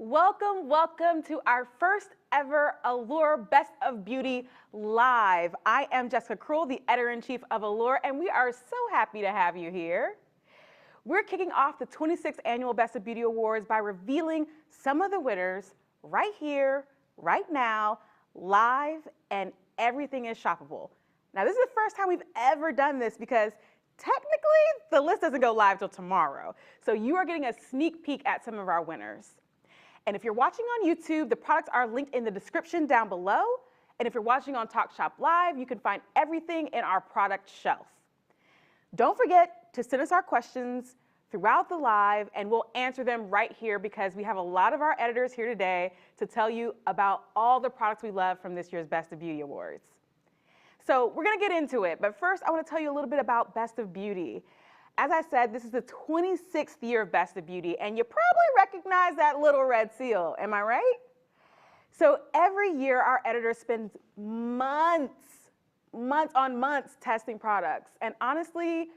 Welcome, welcome to our first ever Allure Best of Beauty Live. I am Jessica Krull, the editor-in-chief of Allure, and we are so happy to have you here. We're kicking off the 26th Annual Best of Beauty Awards by revealing some of the winners right here, right now, live, and everything is shoppable. Now, this is the first time we've ever done this because technically the list doesn't go live till tomorrow. So you are getting a sneak peek at some of our winners. And if you're watching on YouTube, the products are linked in the description down below. And if you're watching on Talk Shop Live, you can find everything in our product shelf. Don't forget to send us our questions throughout the live, and we'll answer them right here because we have a lot of our editors here today to tell you about all the products we love from this year's Best of Beauty Awards. So we're gonna get into it, but first I wanna tell you a little bit about Best of Beauty. As I said, this is the 26th year of Best of Beauty, and you probably recognize that little red seal, am I right? So every year our editor spends months on months testing products, and honestly,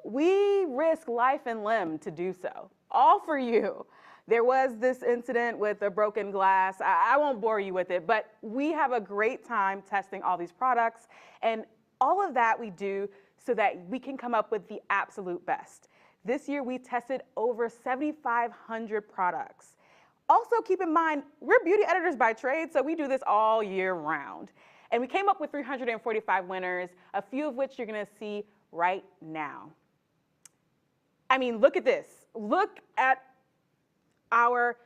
we risk life and limb to do so, all for you. There was this incident with a broken glass. I won't bore you with it, but we have a great time testing all these products, and all of that we do so that we can come up with the absolute best. This year we tested over 7,500 products. Also keep in mind, we're beauty editors by trade, so we do this all year round. And we came up with 345 winners, a few of which you're gonna see right now. I mean, look at this. Look at our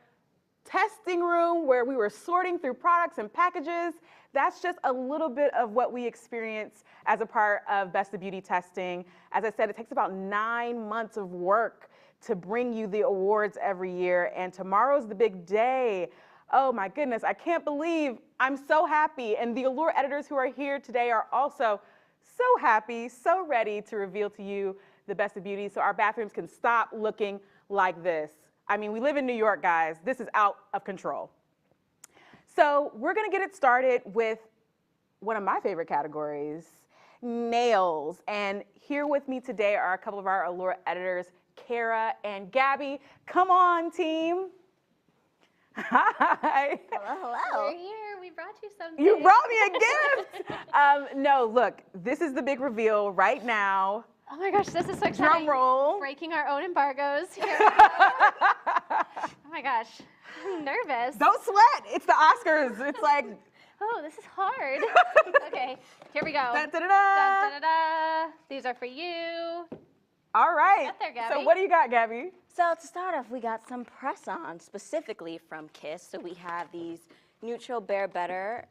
testing room where we were sorting through products and packages. That's just a little bit of what we experience as a part of Best of Beauty testing. As I said, it takes about 9 months of work to bring you the awards every year, and tomorrow's the big day. Oh my goodness, I can't believe I'm so happy, and the Allure editors who are here today are also so happy, so ready to reveal to you the Best of Beauty so our bathrooms can stop looking like this. I mean, we live in New York, guys. This is out of control. So we're gonna get it started with one of my favorite categories, nails. And here with me today are a couple of our Allure editors, Kara and Gabby. Come on, team. Hi. Hello, hello. We're here. We brought you something. You brought me a gift. No, look, this is the big reveal right now. Oh my gosh, this is so exciting. Drum roll. Breaking our own embargoes. Here we go. Oh my gosh, I'm nervous. Don't sweat. It's the Oscars. It's like. Oh, this is hard. Okay, here we go. Da, da, da, Dun, da. da, da, da. These are for you. All right. Get there, Gabby. So what do you got, Gabby? So to start off, we got some press-ons specifically from Kiss. So we have these neutral Bare But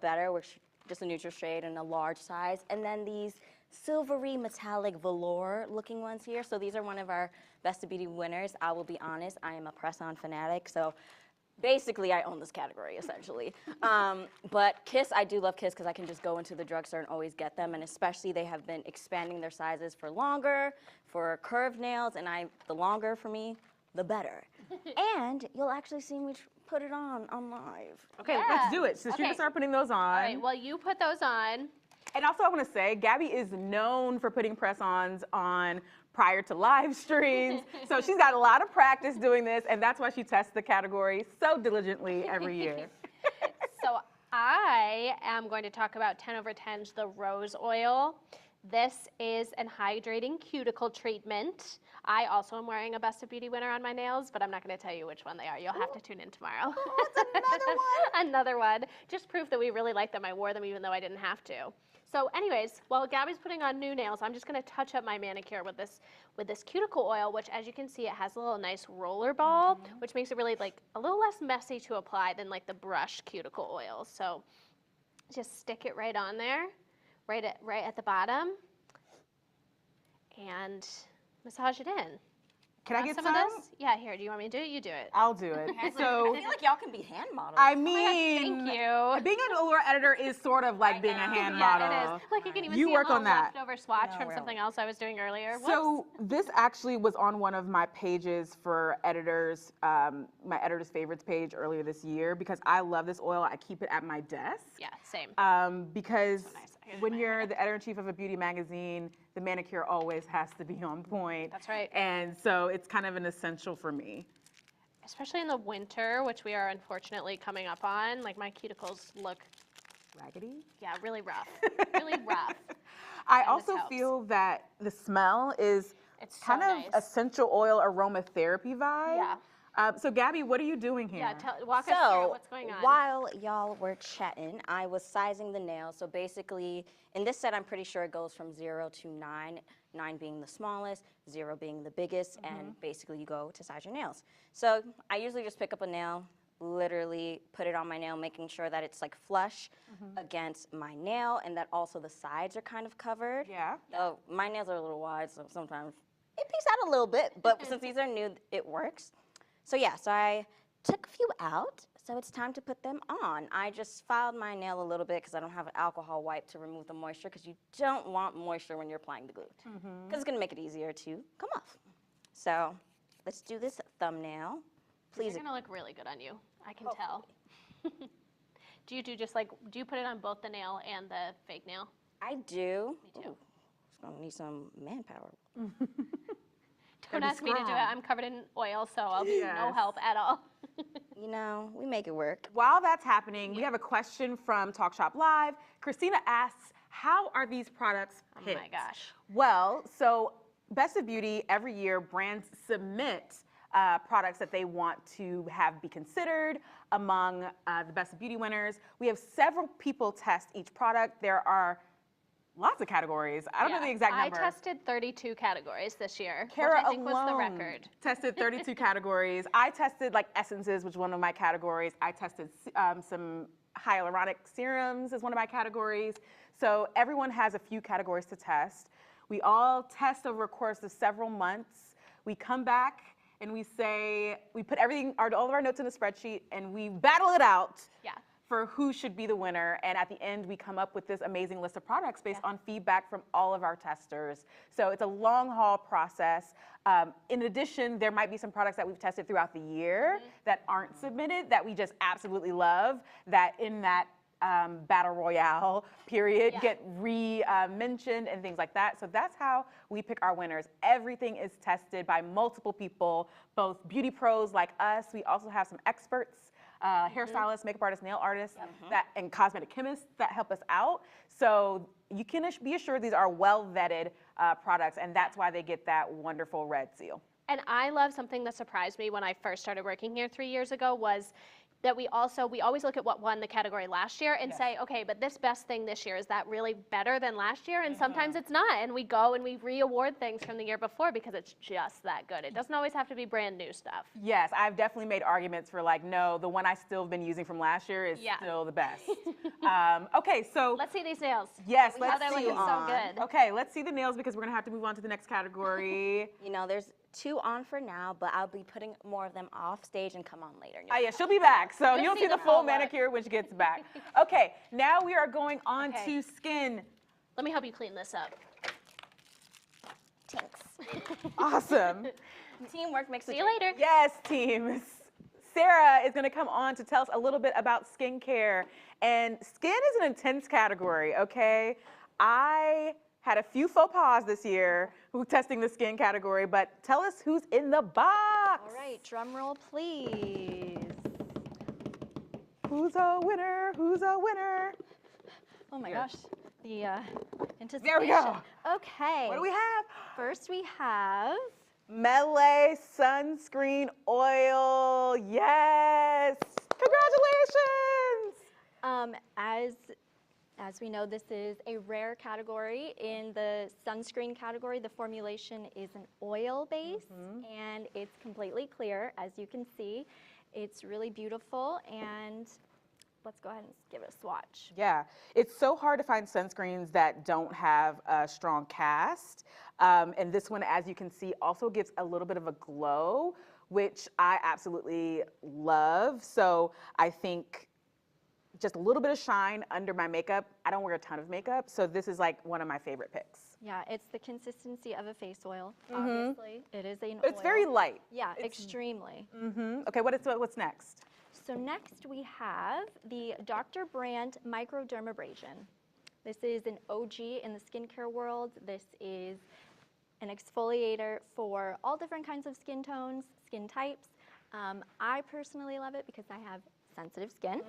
Better, which just a neutral shade in a large size, and then these silvery metallic velour looking ones here. So these are one of our Best of Beauty winners. I will be honest, I am a press-on fanatic, so basically I own this category essentially. But Kiss, I do love Kiss because I can just go into the drugstore and always get them, and especially they have been expanding their sizes for longer, for curved nails, and the longer for me, the better. And you'll actually see me put it on live. Okay, Yeah. let's do it. Since you're Okay. gonna start putting those on. All right, well, you put those on. And also I want to say, Gabby is known for putting press-ons on prior to live streams. So she's got a lot of practice doing this, and that's why she tests the category so diligently every year. So I am going to talk about 10 over 10's the Rose Oil. This is an hydrating cuticle treatment. I also am wearing a Best of Beauty winner on my nails, but I'm not going to tell you which one they are. You'll have to tune in tomorrow. Oh, it's another one. Another one. Just proof that we really like them. I wore them even though I didn't have to. So anyways, while Gabby's putting on new nails, I'm just going to touch up my manicure with this cuticle oil, which as you can see, it has a little nice roller ball, which makes it really like a little less messy to apply than like the brush cuticle oils. So just stick it right on there, right at the bottom, and massage it in. Can I Want get some some? of this? Yeah, here. Do you want me to do it? You do it. I'll do it. I So, feel like y'all can be hand models. I Oh my mean, gosh, thank you. being an Allure editor is sort of like being a hand model. Yeah, it is. Look, you can even You see work a little on that. leftover swatch No, from really. something else I was doing earlier. So this actually was on one of my pages for editors, my editor's favorites page earlier this year because I love this oil. I keep it at my desk. Yeah, same. Because So nice. Here's when my you're the editor-in-chief of a beauty magazine, the manicure always has to be on point. That's right. And so it's kind of an essential for me. especially in the winter, which we are unfortunately coming up on. Like my cuticles look, Raggedy? yeah, really rough, really rough. I And this also helps. feel that the smell is It's so kind of nice. essential oil aromatherapy vibe. Yeah. So Gabby, what are you doing here? Yeah, walk us through what's going on. While y'all were chatting, I was sizing the nails. So basically, in this set, I'm pretty sure it goes from 0 to 9, 9 being the smallest, 0 being the biggest, and basically you go to size your nails. So I usually just pick up a nail, literally put it on my nail, making sure that it's like flush against my nail, and that also the sides are kind of covered. Yeah. My nails are a little wide, so sometimes it peeks out a little bit, but since these are new, it works. So yeah, so I took a few out, so it's time to put them on. I just filed my nail a little bit because I don't have an alcohol wipe to remove the moisture, because you don't want moisture when you're applying the glue, because it's gonna make it easier to come off. So let's do this thumbnail. Please. It's gonna look really good on you. I can tell. Do you do you put it on both the nail and the fake nail? I do. Me too. It's gonna need some manpower. Don't ask me to do it. strong. I'm covered in oil, so I'll be no help at all. You know, we make it work. While that's happening, we have a question from Talk Shop Live. Christina asks, how are these products picked? Oh my gosh. Well, so Best of Beauty, every year brands submit products that they want to have be considered among the Best of Beauty winners. We have several people test each product. There are lots of categories. I don't know the exact number. I tested 32 categories this year, Kara which I think was the alone record. tested 32 categories. I tested like essences, which is one of my categories. I tested some hyaluronic serums as one of my categories. So everyone has a few categories to test. We all test over a course of several months. We come back and we say, we put all of our notes in a spreadsheet, and we battle it out. Yeah. For who should be the winner, and at the end we come up with this amazing list of products based on feedback from all of our testers. So it's a long haul process. In addition, there might be some products that we've tested throughout the year that aren't submitted that we just absolutely love, that in that battle royale period get mentioned and things like that. So that's how we pick our winners. Everything is tested by multiple people, both beauty pros like us. We also have some experts, hairstylists, makeup artists, nail artists, and cosmetic chemists that help us out. So you can be assured these are well vetted products, and that's why they get that wonderful red seal. And I love something that surprised me when I first started working here 3 years ago was that we always look at what won the category last year and say, okay, but this best thing this year, is that really better than last year? And sometimes it's not, and we go and we re-award things from the year before because it's just that good. It doesn't always have to be brand new stuff. Yes, I've definitely made arguments for like, no, the one I still have been using from last year is still the best. Okay, so. Let's see these nails. Yes, How let's they're see. looking so good. Okay, let's see the nails because we're gonna have to move on to the next category. You know, there's 2 on for now, but I'll be putting more of them off stage and come on later. Oh yeah, she'll be back. So you'll see the full look. manicure when she gets back. Okay, now we are going on to skin. Let me help you clean this up. Tinks. Awesome. Teamwork makes See you later. Yes, team. Sarah is going to come on to tell us a little bit about skincare. And skin is an intense category, okay? I had a few faux pas this year who testing the skin category, but tell us who's in the box. All right, drum roll, please. Who's a winner? Who's a winner? Oh my gosh, the anticipation. There we go. Okay. What do we have? First we have Melee Sunscreen Oil. Yes. Congratulations. As we know, this is a rare category. In the sunscreen category, the formulation is an oil base, and it's completely clear, as you can see. It's really beautiful, and let's go ahead and give it a swatch. Yeah, it's so hard to find sunscreens that don't have a strong cast. And this one, as you can see, also gives a little bit of a glow, which I absolutely love. So I think just a little bit of shine under my makeup. I don't wear a ton of makeup, so this is like one of my favorite picks. Yeah, it's the consistency of a face oil, obviously. It is an oil. It's very light. Yeah, extremely. Okay, what's next? So next we have the Dr. Brandt Microdermabrasion. This is an OG in the skincare world. This is an exfoliator for all different kinds of skin tones, skin types. I personally love it because I have sensitive skin.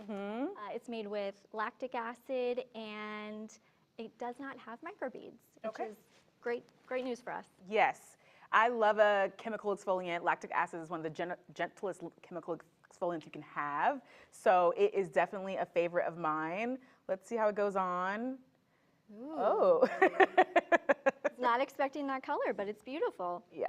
It's made with lactic acid and it does not have microbeads, which is great news for us. Yes, I love a chemical exfoliant. Lactic acid is one of the gentlest chemical exfoliants you can have. So it is definitely a favorite of mine. Let's see how it goes on. Ooh. Oh. Not expecting that color, but it's beautiful. Yeah.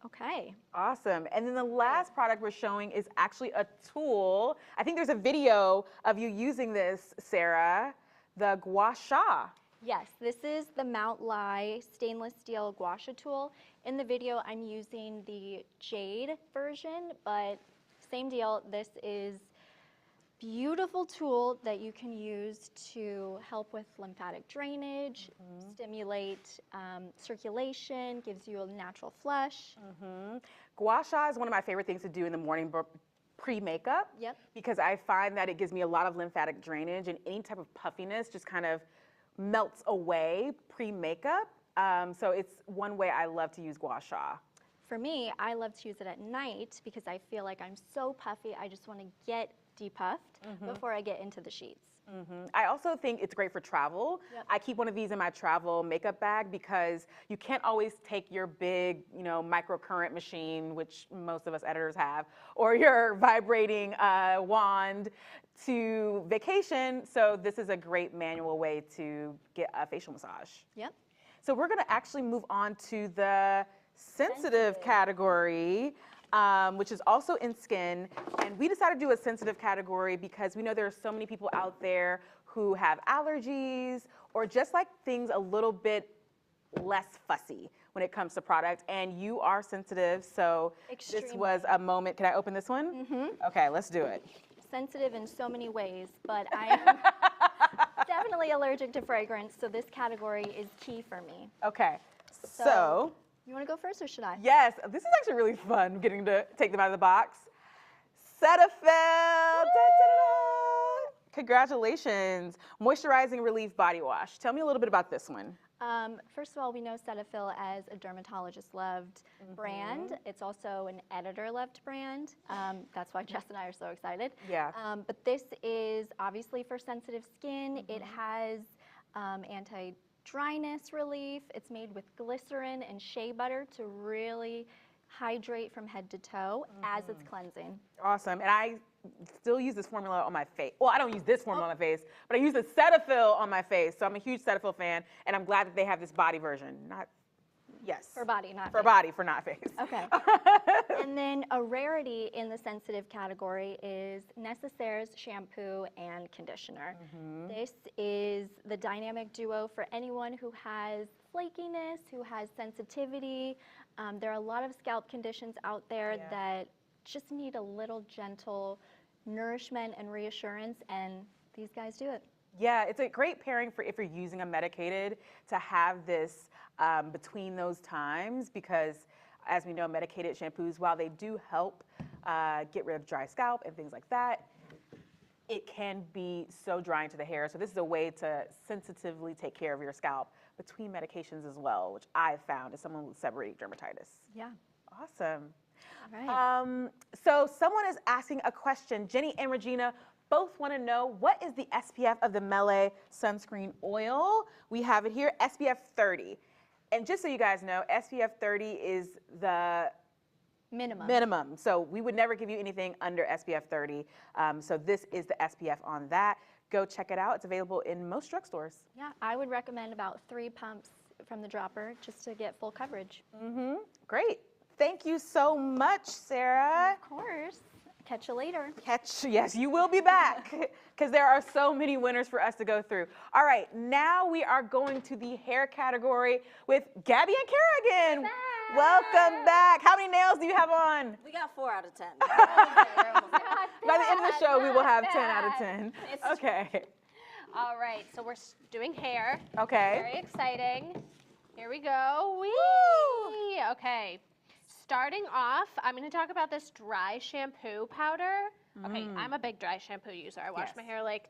Okay. Awesome. And then the last product we're showing is actually a tool. I think there's a video of you using this, Sarah, the gua sha. Yes, this is the Mount Lai stainless steel gua sha tool. In the video, I'm using the jade version, but same deal. This is beautiful tool that you can use to help with lymphatic drainage, stimulate circulation, gives you a natural flush. Gua sha is one of my favorite things to do in the morning pre-makeup. Yep. Because I find that it gives me a lot of lymphatic drainage and any type of puffiness just kind of melts away pre-makeup. So it's one way I love to use gua sha. For me, I love to use it at night because I feel like I'm so puffy, I just want to get depuffed before I get into the sheets. I also think it's great for travel. Yep. I keep one of these in my travel makeup bag because you can't always take your big, microcurrent machine, which most of us editors have, or your vibrating wand to vacation. So this is a great manual way to get a facial massage. Yep. So we're gonna actually move on to the sensitive category, which is also in skin. And we decided to do a sensitive category because we know there are so many people out there who have allergies or just like things a little bit less fussy when it comes to product. And you are sensitive, so this Extremely. was a moment. Can I open this one? Okay, let's do it. Sensitive in so many ways, but I am definitely allergic to fragrance, so this category is key for me. Okay, so You want to go first or should I? yes, this is actually really fun getting to take them out of the box. Cetaphil! Da-da-da-da. Congratulations. Moisturizing Relief Body Wash. Tell me a little bit about this one. First of all, we know Cetaphil as a dermatologist-loved brand. It's also an editor-loved brand. That's why Jess and I are so excited. Yeah. But this is obviously for sensitive skin. It has anti-dryness relief. It's made with glycerin and shea butter to really hydrate from head to toe as it's cleansing. Awesome. And I still use this formula on my face. Well, I don't use this formula on my face, but I use the Cetaphil on my face. So I'm a huge Cetaphil fan, and I'm glad that they have this body version. For body, not for face. body, for not face. Okay. And then a rarity in the sensitive category is Necessaire's shampoo and conditioner. This is the dynamic duo for anyone who has flakiness, who has sensitivity. There are a lot of scalp conditions out there that just need a little gentle nourishment and reassurance, and these guys do it. Yeah, it's a great pairing for if you're using a medicated to have this between those times because, as we know, medicated shampoos, while they do help get rid of dry scalp and things like that, it can be so drying to the hair. So this is a way to sensitively take care of your scalp between medications as well, which I found as someone with seborrheic dermatitis. Yeah. Awesome. All right. So someone is asking a question. Jenny and Regina both want to know, what is the SPF of the Melee Sunscreen Oil? We have it here, SPF 30. And just so you guys know, SPF 30 is the minimum. So we would never give you anything under SPF 30. So this is the SPF on that. Go check it out. It's available in most drugstores. Yeah, I would recommend about 3 pumps from the dropper just to get full coverage. Great. Thank you so much, Sarah. Of course. Catch you later. Yes, you will be back because there are so many winners for us to go through. All right, now we are going to the hair category with Gabby and Kara again. Welcome back. How many nails do you have on? We got 4 out of 10. By the end of the show, we will have 10 out of 10. Okay. All right, so we're doing hair. Okay. Very exciting. Here we go. Whee! Okay. Starting off, I'm going to talk about this dry shampoo powder. Okay, I'm a big dry shampoo user. I wash my hair like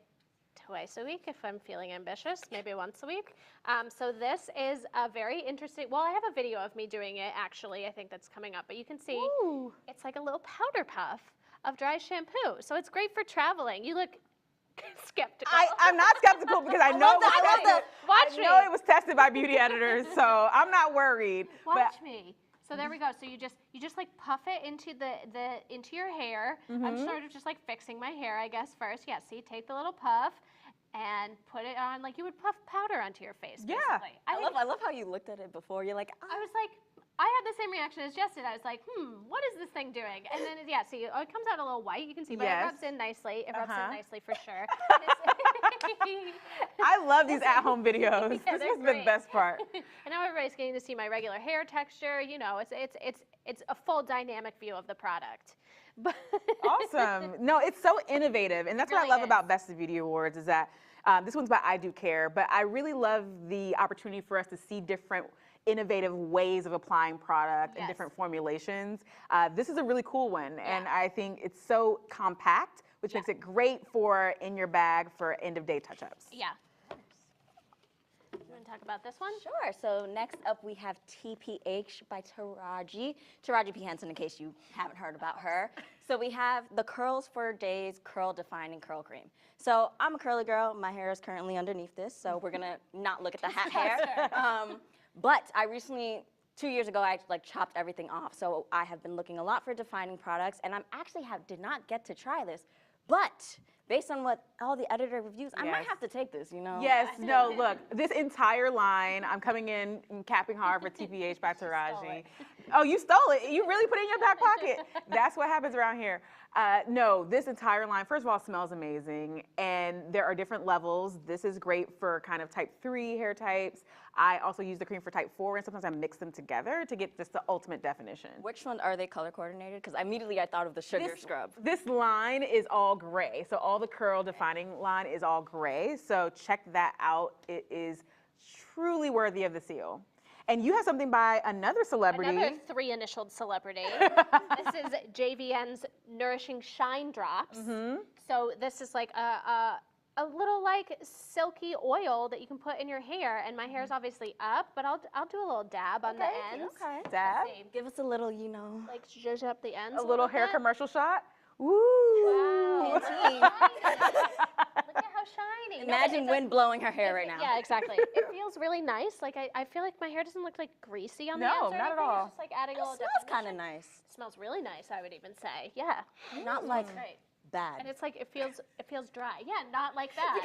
twice a week if I'm feeling ambitious, maybe once a week. So this is a very interesting, well, I have a video of me doing it actually, I think that's coming up, but you can see Ooh. it's like a little powder puff of dry shampoo. So it's great for traveling. You look skeptical. I'm not skeptical because I know Watch me. it was tested by beauty editors, so I'm not worried. Watch me. So there we go. So you just like puff it into into your hair. I'm sort of just like fixing my hair, I guess, first. Yeah, see, take the little puff and put it on like you would puff powder onto your face, Yeah. basically. I love how you looked at it before. You're like, I was like, I had the same reaction as Jess did. I was like, what is this thing doing? And then, yeah, see, it comes out a little white. You can see, but Yes. it rubs in nicely. It rubs in nicely for sure. I love these at-home videos. Yeah, This they're is the great. best part. And now everybody's getting to see my regular hair texture. You know, it's a full dynamic view of the product. But Awesome. No, it's so innovative. And that's what I really love is. about Best of Beauty Awards is that this one's by I Do Care, but I really love the opportunity for us to see different innovative ways of applying product and Yes. different formulations. This is a really cool one. And I think it's so compact, which makes it great for in your bag for end of day touch-ups. yeah. You want to talk about this one? sure. So next up we have TPH by Taraji. Taraji P. Henson, in case you haven't heard about her. So we have the Curls for Days Curl Defining Curl Cream. So I'm a curly girl. My hair is currently underneath this, so we're gonna not look at the hat hair. But I recently, 2 years ago, I like chopped everything off. So I have been looking a lot for defining products, and I'm actually did not get to try this, but based on what all the editor reviews, I might Yes. have to take this, you know? Yes, no, look, this entire line, I'm coming in and capping hard for TPH by Taraji. Oh, you stole it. You really put it in your back pocket. That's what happens around here. No, this entire line, first of all, smells amazing. And there are different levels. This is great for kind of type 3 hair types. I also use the cream for type 4, and sometimes I mix them together to get just the ultimate definition. Which one are they color coordinated? Because immediately I thought of the sugar scrub. This line is all gray. So all the curl defining line is all gray. So check that out. It is truly worthy of the seal. And you have something by another celebrity. Another 3-initialed celebrity. This is JVN's Nourishing Shine Drops. So this is like a little like silky oil that you can put in your hair. And my hair is obviously up, but I'll do a little dab on the ends. Okay. Dab. See, Give us a little, you know. like zhuzh up the ends. A little hair bit. commercial shot. Ooh. Wow. Pantene. Look at how shiny. No, Imagine it wind blowing her hair right now. Yeah, exactly. It feels really nice. Like I feel like my hair doesn't look like greasy on the ends No, or not at anything. all. It's just like adding a little It smells definition. kind of nice. It smells really nice, I would even say. Yeah. Not like Great. bad. And it's like it feels dry. Yeah, not like that.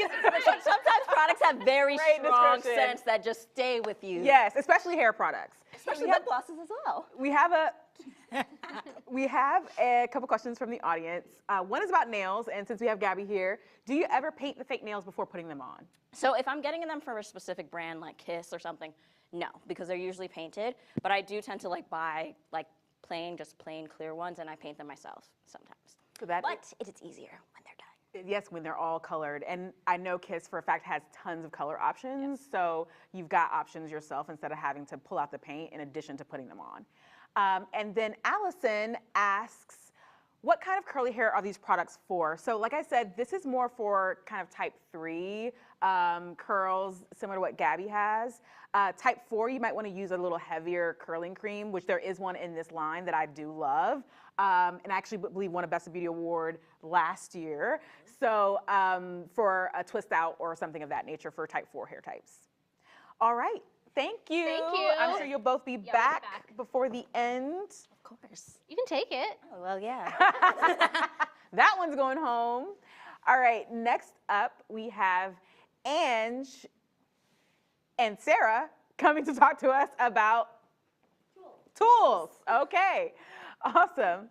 Sometimes products have very Great strong description. scents that just stay with you. Yes, especially hair products. Especially lip glosses as well. We have a couple questions from the audience. One is about nails, and since we have Gabby here, do you ever paint the fake nails before putting them on? So if I'm getting them from a specific brand like Kiss or something, no, because they're usually painted. But I do tend to like buy like just plain clear ones, and I paint them myself sometimes. So that But it is easier when they're done. yes, when they're all colored. And I know Kiss for a fact has tons of color options, so you've got options yourself instead of having to pull out the paint in addition to putting them on. And then Allison asks, what kind of curly hair are these products for? So like I said, this is more for kind of type 3 curls, similar to what Gabby has. Type 4, you might want to use a little heavier curling cream, which there is one in this line that I do love. And I actually believe won a Best of Beauty Award last year. So for a twist out or something of that nature for type 4 hair types. All right. Thank you. Thank you. I'm sure you'll both be we'll be back back. before the end. Of course. You can take it. Oh, well, yeah. That one's going home. All right, next up we have Ange and Sarah coming to talk to us about tools. Okay, awesome.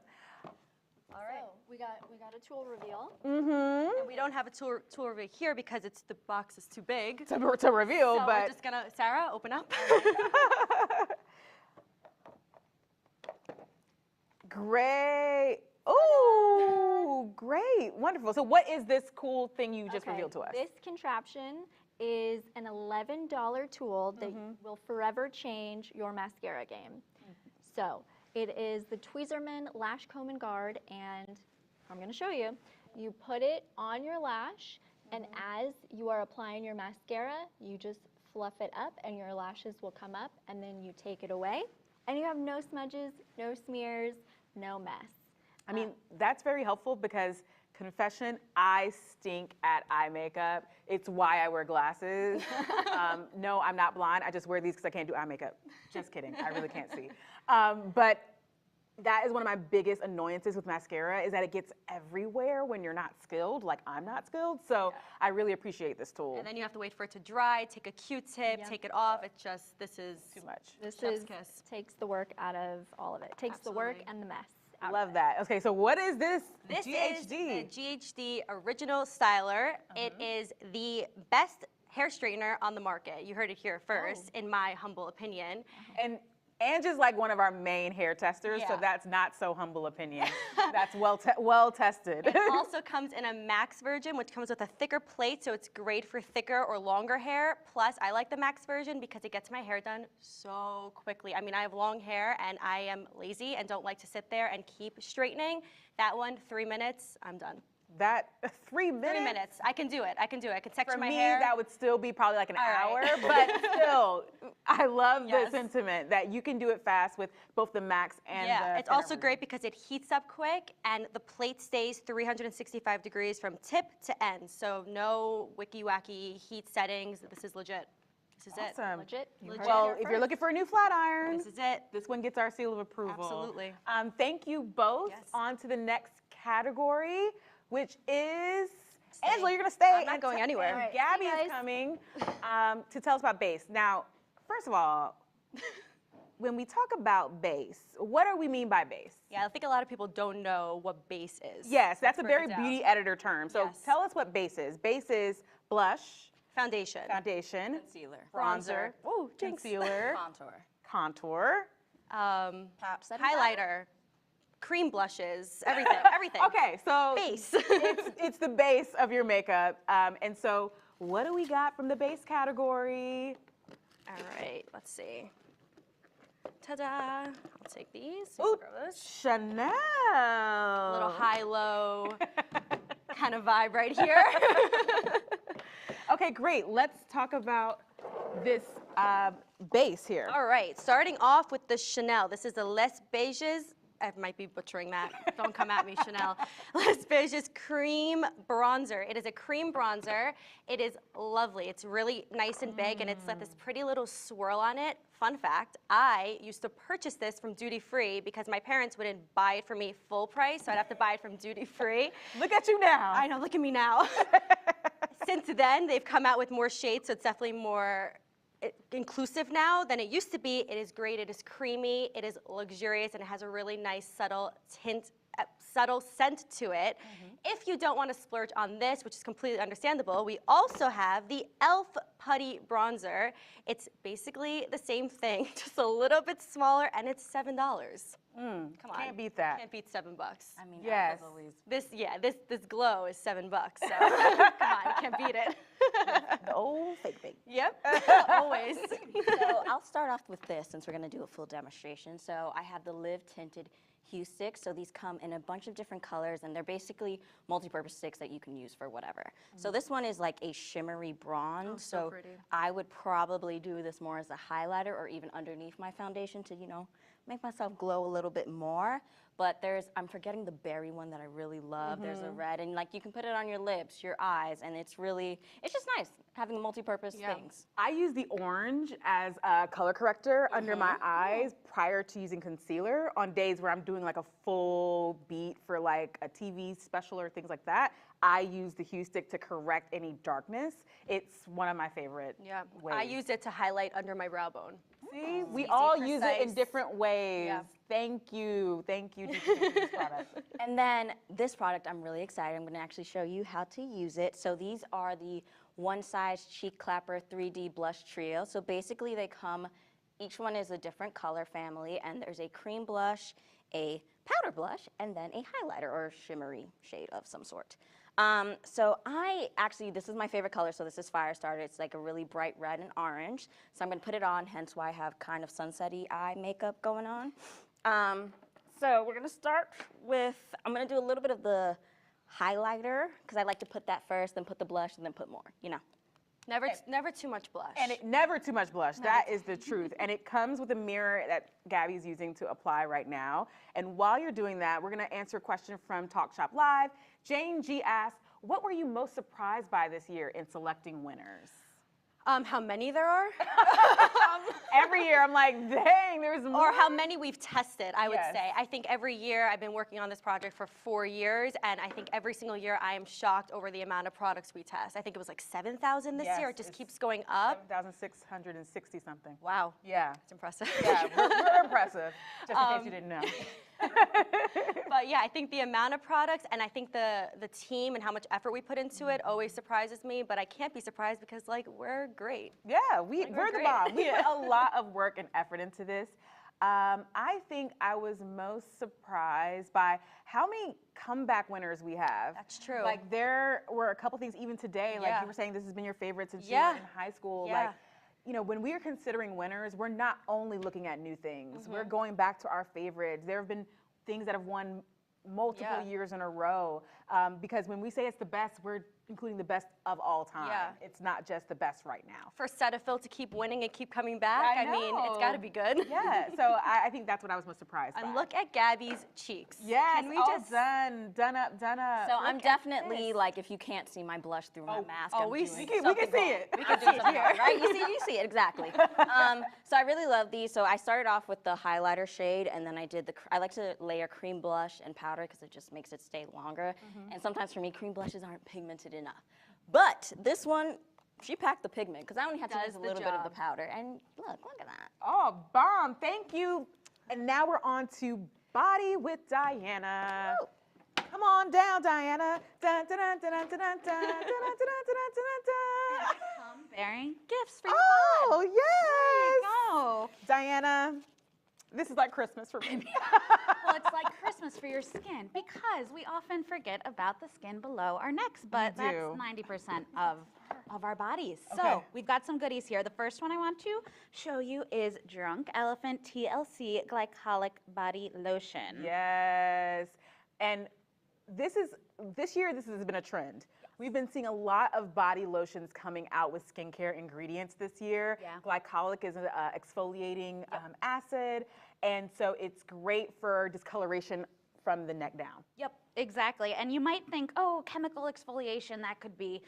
All right, we got a tool reveal. Mm-hmm. And we don't have a tool reveal here because the box is too big. To reveal, So we're but just gonna, Sarah, open up. great. Ooh, great, wonderful. So what is this cool thing you just revealed to us? This contraption is an $11 tool that will forever change your mascara game. So it is the Tweezerman Lash Comb and Guard, and I'm going to show you. You put it on your lash, And as you are applying your mascara, you just fluff it up and your lashes will come up, and then you take it away and you have no smudges, no smears, no mess. I mean, that's very helpful because, confession, I stink at eye makeup. It's why I wear glasses. No, I'm not blind. I just wear these because I can't do eye makeup. Just kidding. I really can't see. But that is one of my biggest annoyances with mascara is that it gets everywhere when you're not skilled, like I'm not skilled. So I really appreciate this tool. And then you have to wait for it to dry, take a Q-tip, take it off. It's just, this is Too much. This chef's kiss. takes the work out of all of it. Takes the work and the mess out. Love that. Okay, so what is this? This GHD. is the GHD Original Styler. It is the best hair straightener on the market. You heard it here first, in my humble opinion. And Angie's like one of our main hair testers, so that's not so humble opinion. That's well tested. It also comes in a max version, which comes with a thicker plate, so it's great for thicker or longer hair. Plus, I like the max version because it gets my hair done so quickly. I mean, I have long hair and I am lazy and don't like to sit there and keep straightening. That one, 3 minutes, I'm done. That 3 minutes? 3 minutes. I can do it. I can do it. I can section For my me, hair. that would still be probably like an hour, right. but still, I love the Yes. sentiment that you can do it fast with both the max and the it's thinner also version. great because it heats up quick and the plate stays 365 degrees from tip to end. So no wicky-wacky heat settings. This is legit. This is it. Awesome. Legit. You heard it Well, here if you're first. looking for a new flat iron, This is it. this one gets our seal of approval. Absolutely. Thank you both. Yes. On to the next category, which is Angela, you're gonna stay. I'm not going anywhere. And All right. Gabby See you is guys. coming to tell us about base. Now, first of all, when we talk about base, what do we mean by base? Yeah, I think a lot of people don't know what base is. Yes, that's a Let's break very it down. beauty editor term. So Yes. tell us what base is. Base is blush, Foundation. foundation, Concealer. bronzer, Ooh, jinx. concealer, Contour. contour. Top setting powder. Highlighter. Cream blushes. Everything. Everything. Okay, so Base. it's the base of your makeup. And so what do we got from the base category? All right, let's see. Ta-da. I'll take these. Ooh, Grab those. Chanel. A little high-low kind of vibe right here. Okay, great. Let's talk about this base here. All right, starting off with the Chanel. This is the Les Beiges. I might be butchering that. Don't come at me, Chanel. Les Beiges Cream Bronzer. It is a cream bronzer. It is lovely. It's really nice and big, and it's got this pretty little swirl on it. Fun fact, I used to purchase this from duty free because my parents wouldn't buy it for me full price, so I'd have to buy it from duty free. Look at you now. I know, look at me now. Since then, they've come out with more shades, so it's definitely more inclusive now than it used to be. It is great, it is creamy, it is luxurious, and it has a really nice subtle tint, subtle scent to it. If you don't want to splurge on this, which is completely understandable, we also have the e.l.f. Putty Bronzer. It's basically the same thing, just a little bit smaller, and it's $7. Come on. Can't beat that. Can't beat $7. I mean, Yes. always. This glow is $7, so come on, can't beat it. The old fake bake. Yep, always. So I'll start off with this since we're going to do a full demonstration. So I have the Live Tinted Hue Sticks. So these come in a bunch of different colors, and they're basically multi-purpose sticks that you can use for whatever. So this one is like a shimmery bronze. so pretty. I would probably do this more as a highlighter or even underneath my foundation to, make myself glow a little bit more. But I'm forgetting the berry one that I really love. There's a red, and like you can put it on your lips, your eyes, and it's just nice having multi-purpose things. I use the orange as a color corrector under my eyes prior to using concealer on days where I'm doing like a full beat for like a TV special or things like that. I use the Hue Stick to correct any darkness. It's one of my favorite ways. I use it to highlight under my brow bone. See, we Easy, all use it in precise. different ways. Yeah. Thank you for this product. And then this product, I'm really excited. I'm going to actually show you how to use it. So these are the One Size Cheek Clapper 3D Blush Trio. So basically they come, each one is a different color family, and there's a cream blush, a powder blush, and then a highlighter or shimmery shade of some sort. So this is my favorite color, so this is Firestarter. It's like a really bright red and orange. So I'm gonna put it on, hence why I have kind of sunsetty eye makeup going on. So we're gonna start with, I'm gonna do a little bit of the highlighter, because I like to put that first, then put the blush, and then put more, you know. Never too much blush. And never too much blush. That is the truth. And it comes with a mirror that Gabby's using to apply right now. And while you're doing that, we're going to answer a question from Talk Shop Live. Jane G asks, what were you most surprised by this year in selecting winners? How many there are? Every year I'm like, dang, there's more. Or how many we've tested, I would Yes. say. I think every year, I've been working on this project for 4 years, and I think every single year I am shocked over the amount of products we test. I think it was like 7,000 this Yes, year. It just it's keeps going up. 7,660 something. Wow, Yeah. it's impressive. Yeah, we're impressive, just in case you didn't know. But yeah, I think the amount of products and I think the team and how much effort we put into it always surprises me, but I can't be surprised because like we're great. Yeah, we're the great. bomb. We put a lot of work and effort into this. I think I was most surprised by how many comeback winners we have. That's true. Like there were a couple things even today, like Yeah. you were saying this has been your favorite since Yeah. you were in high school. Yeah. Like, you know, when we are considering winners, we're not only looking at new things. We're going back to our favorites. There have been things that have won multiple years in a row. Because when we say it's the best, we're including the best of all time. Yeah. It's not just the best right now. For Cetaphil to keep winning and keep coming back, I I mean, it's know. got to be good. Yeah, so I think that's what I was most surprised by. And look at Gabby's cheeks. Yes, Can we all just done up. So I'm Look at definitely this. like, if you can't see my blush through my mask, oh, I'm we doing see- we something can see wrong. it. We can do something wrong, right? You see it exactly. So I really love these. So I started off with the highlighter shade, and then I like to layer cream blush and powder because it just makes it stay longer. And sometimes for me, cream blushes aren't pigmented enough. But this one, she packed the pigment because I only had to use a little bit of the powder. And look at that. Oh, bomb, thank you. And now we're on to Body with Diana. Woo. Come on down, Diana. Dun, dun, dun, dun, dun, dun, dun, dun, dun, dun, dun, dun. Come bearing gifts for your Oh, bod. yes. Oh, Diana, this is like Christmas for me. well, it's like Christmas for your skin because we often forget about the skin below our necks, but We that's do. 90% of our bodies. Okay. So we've got some goodies here. The first one I want to show you is Drunk Elephant TLC Glycolic Body Lotion. Yes. And this year, this has been a trend. We've been seeing a lot of body lotions coming out with skincare ingredients this year. Yeah. Glycolic is an exfoliating acid, and so it's great for discoloration from the neck down. Yep, exactly. And you might think, oh, chemical exfoliation, that could be,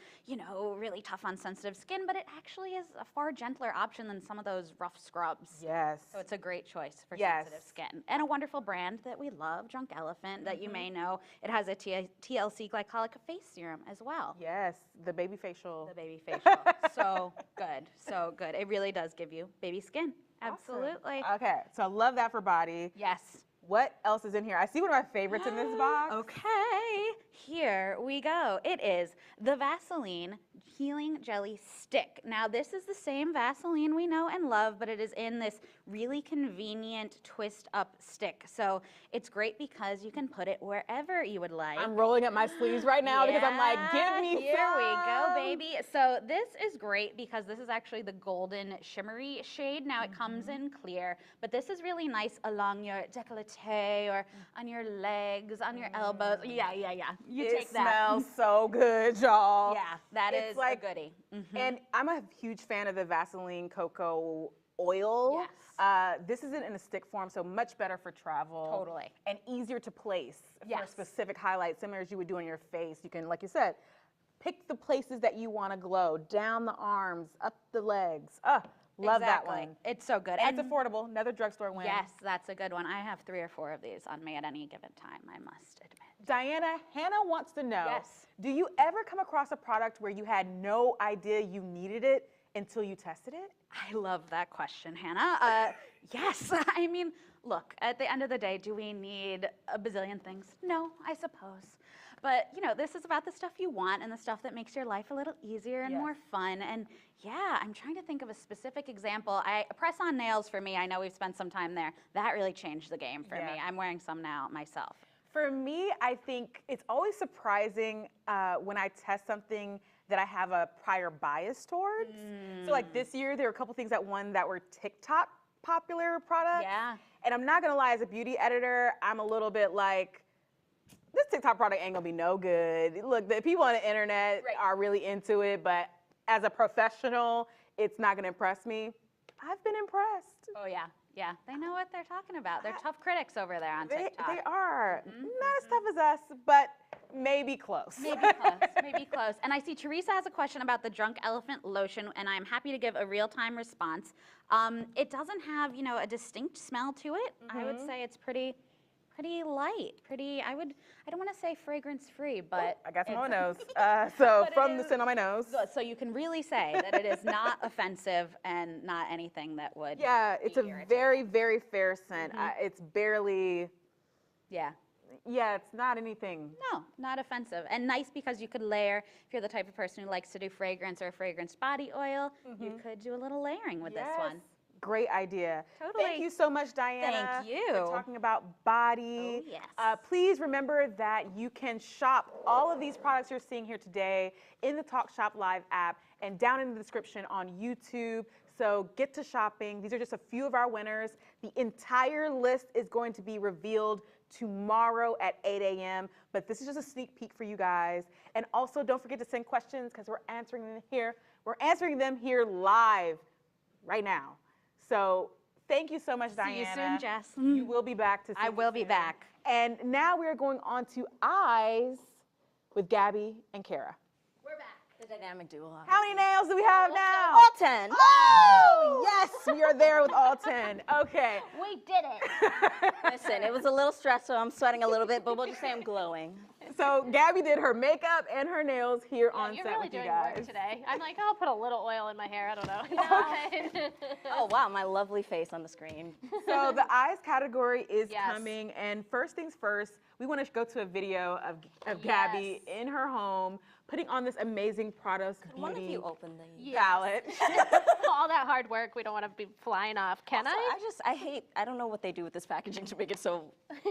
really tough on sensitive skin, but it actually is a far gentler option than some of those rough scrubs. Yes. So it's a great choice for Yes. sensitive skin. And a wonderful brand that we love, Drunk Elephant, that you may know. It has a TLC glycolic face serum as well. Yes, the baby facial. The baby facial. So good, so good. It really does give you baby skin. Absolutely. Okay, so I love that for body. Yes. What else is in here? I see one of my favorites in this box. Okay, here we go. It is the Vaseline Healing Jelly Stick. Now, this is the same Vaseline we know and love, but it is in this really convenient twist-up stick. So it's great because you can put it wherever you would like. I'm rolling up my sleeves right now because I'm like, give me Here some. we go, baby. So this is great because this is actually the golden shimmery shade. Now it comes in clear, but this is really nice along your décolleté or on your legs, on your elbows. Yeah. You It take that. smells so good, y'all. Yeah, that It's is like- a goodie. And I'm a huge fan of the Vaseline Cocoa Oil. Yes. This isn't in a stick form, so much better for travel. Totally. And easier to place for Yes. specific highlights, similar as you would do on your face. You can, like you said, pick the places that you want to glow, down the arms, up the legs. Love that Exactly. one. It's so good. And it's affordable, another drugstore win. Yes, that's a good one. I have 3 or 4 of these on me at any given time, I must admit. Diana, Hannah wants to know, Yes. do you ever come across a product where you had no idea you needed it until you tested it? I love that question, Hannah. Yes, I mean, look, at the end of the day, do we need a bazillion things? No, I suppose. But, this is about the stuff you want and the stuff that makes your life a little easier and Yes. more fun. And yeah, I'm trying to think of a specific example. Press-on nails for me, I know we've spent some time there. That really changed the game for me. I'm wearing some now myself. For me, I think it's always surprising when I test something that I have a prior bias towards. So like this year, there were a couple things that won that were TikTok popular products. Yeah. And I'm not gonna lie, as a beauty editor, I'm a little bit like, this TikTok product ain't gonna be no good. Look, the people on the internet are really into it, but as a professional, it's not gonna impress me. I've been impressed. Oh yeah, yeah. They know what they're talking about. They're tough critics over there on They TikTok. are. Not as tough as us, but maybe close. Maybe close, maybe close. And I see Teresa has a question about the Drunk Elephant lotion, and I'm happy to give a real-time response. It doesn't have, you know, a distinct smell to it. I would say it's pretty light, I don't want to say fragrance-free, but I got some on my nose. So But it from the is- scent on my nose. so you can really say that it is not offensive and not anything that would Yeah, it's a be irritating. very, very fair scent. It's barely, Yeah. yeah, it's not anything. No, not offensive. And nice because you could layer, if you're the type of person who likes to do fragrance or a fragrance body oil, you could do a little layering with this one. Great idea. Totally. Thank you so much, Diana. Thank you. For talking about body. Oh, yes. Please remember that you can shop all of these products you're seeing here today in the Talk Shop Live app and down in the description on YouTube. So get to shopping. These are just a few of our winners. The entire list is going to be revealed tomorrow at 8 a.m. But this is just a sneak peek for you guys. And also don't forget to send questions because we're answering them here. We're answering them here live right now. So thank you so much, Diana. See you soon, Jess. You will be back to see I you will be soon. back. And now we are going on to eyes with Gabby and Kara. The dynamic duo. How many nails do we have now? All 10. Oh, yes, we are there with all 10. Okay. We did it. Listen, it was a little stressful. I'm sweating a little bit, but we'll just say I'm glowing. So Gabby did her makeup and her nails here on You're set really with you doing guys. work today. I'm like, I'll put a little oil in my hair. I don't know. Oh, wow, my lovely face on the screen. So the eyes category is Yes. coming, and first things first, we want to go to a video of Gabby in her home putting on this amazing Prada's One of Beauty you open the... palette. All that hard work, we don't want to be flying off. Can Also, I? I don't know what they do with this packaging to make it so...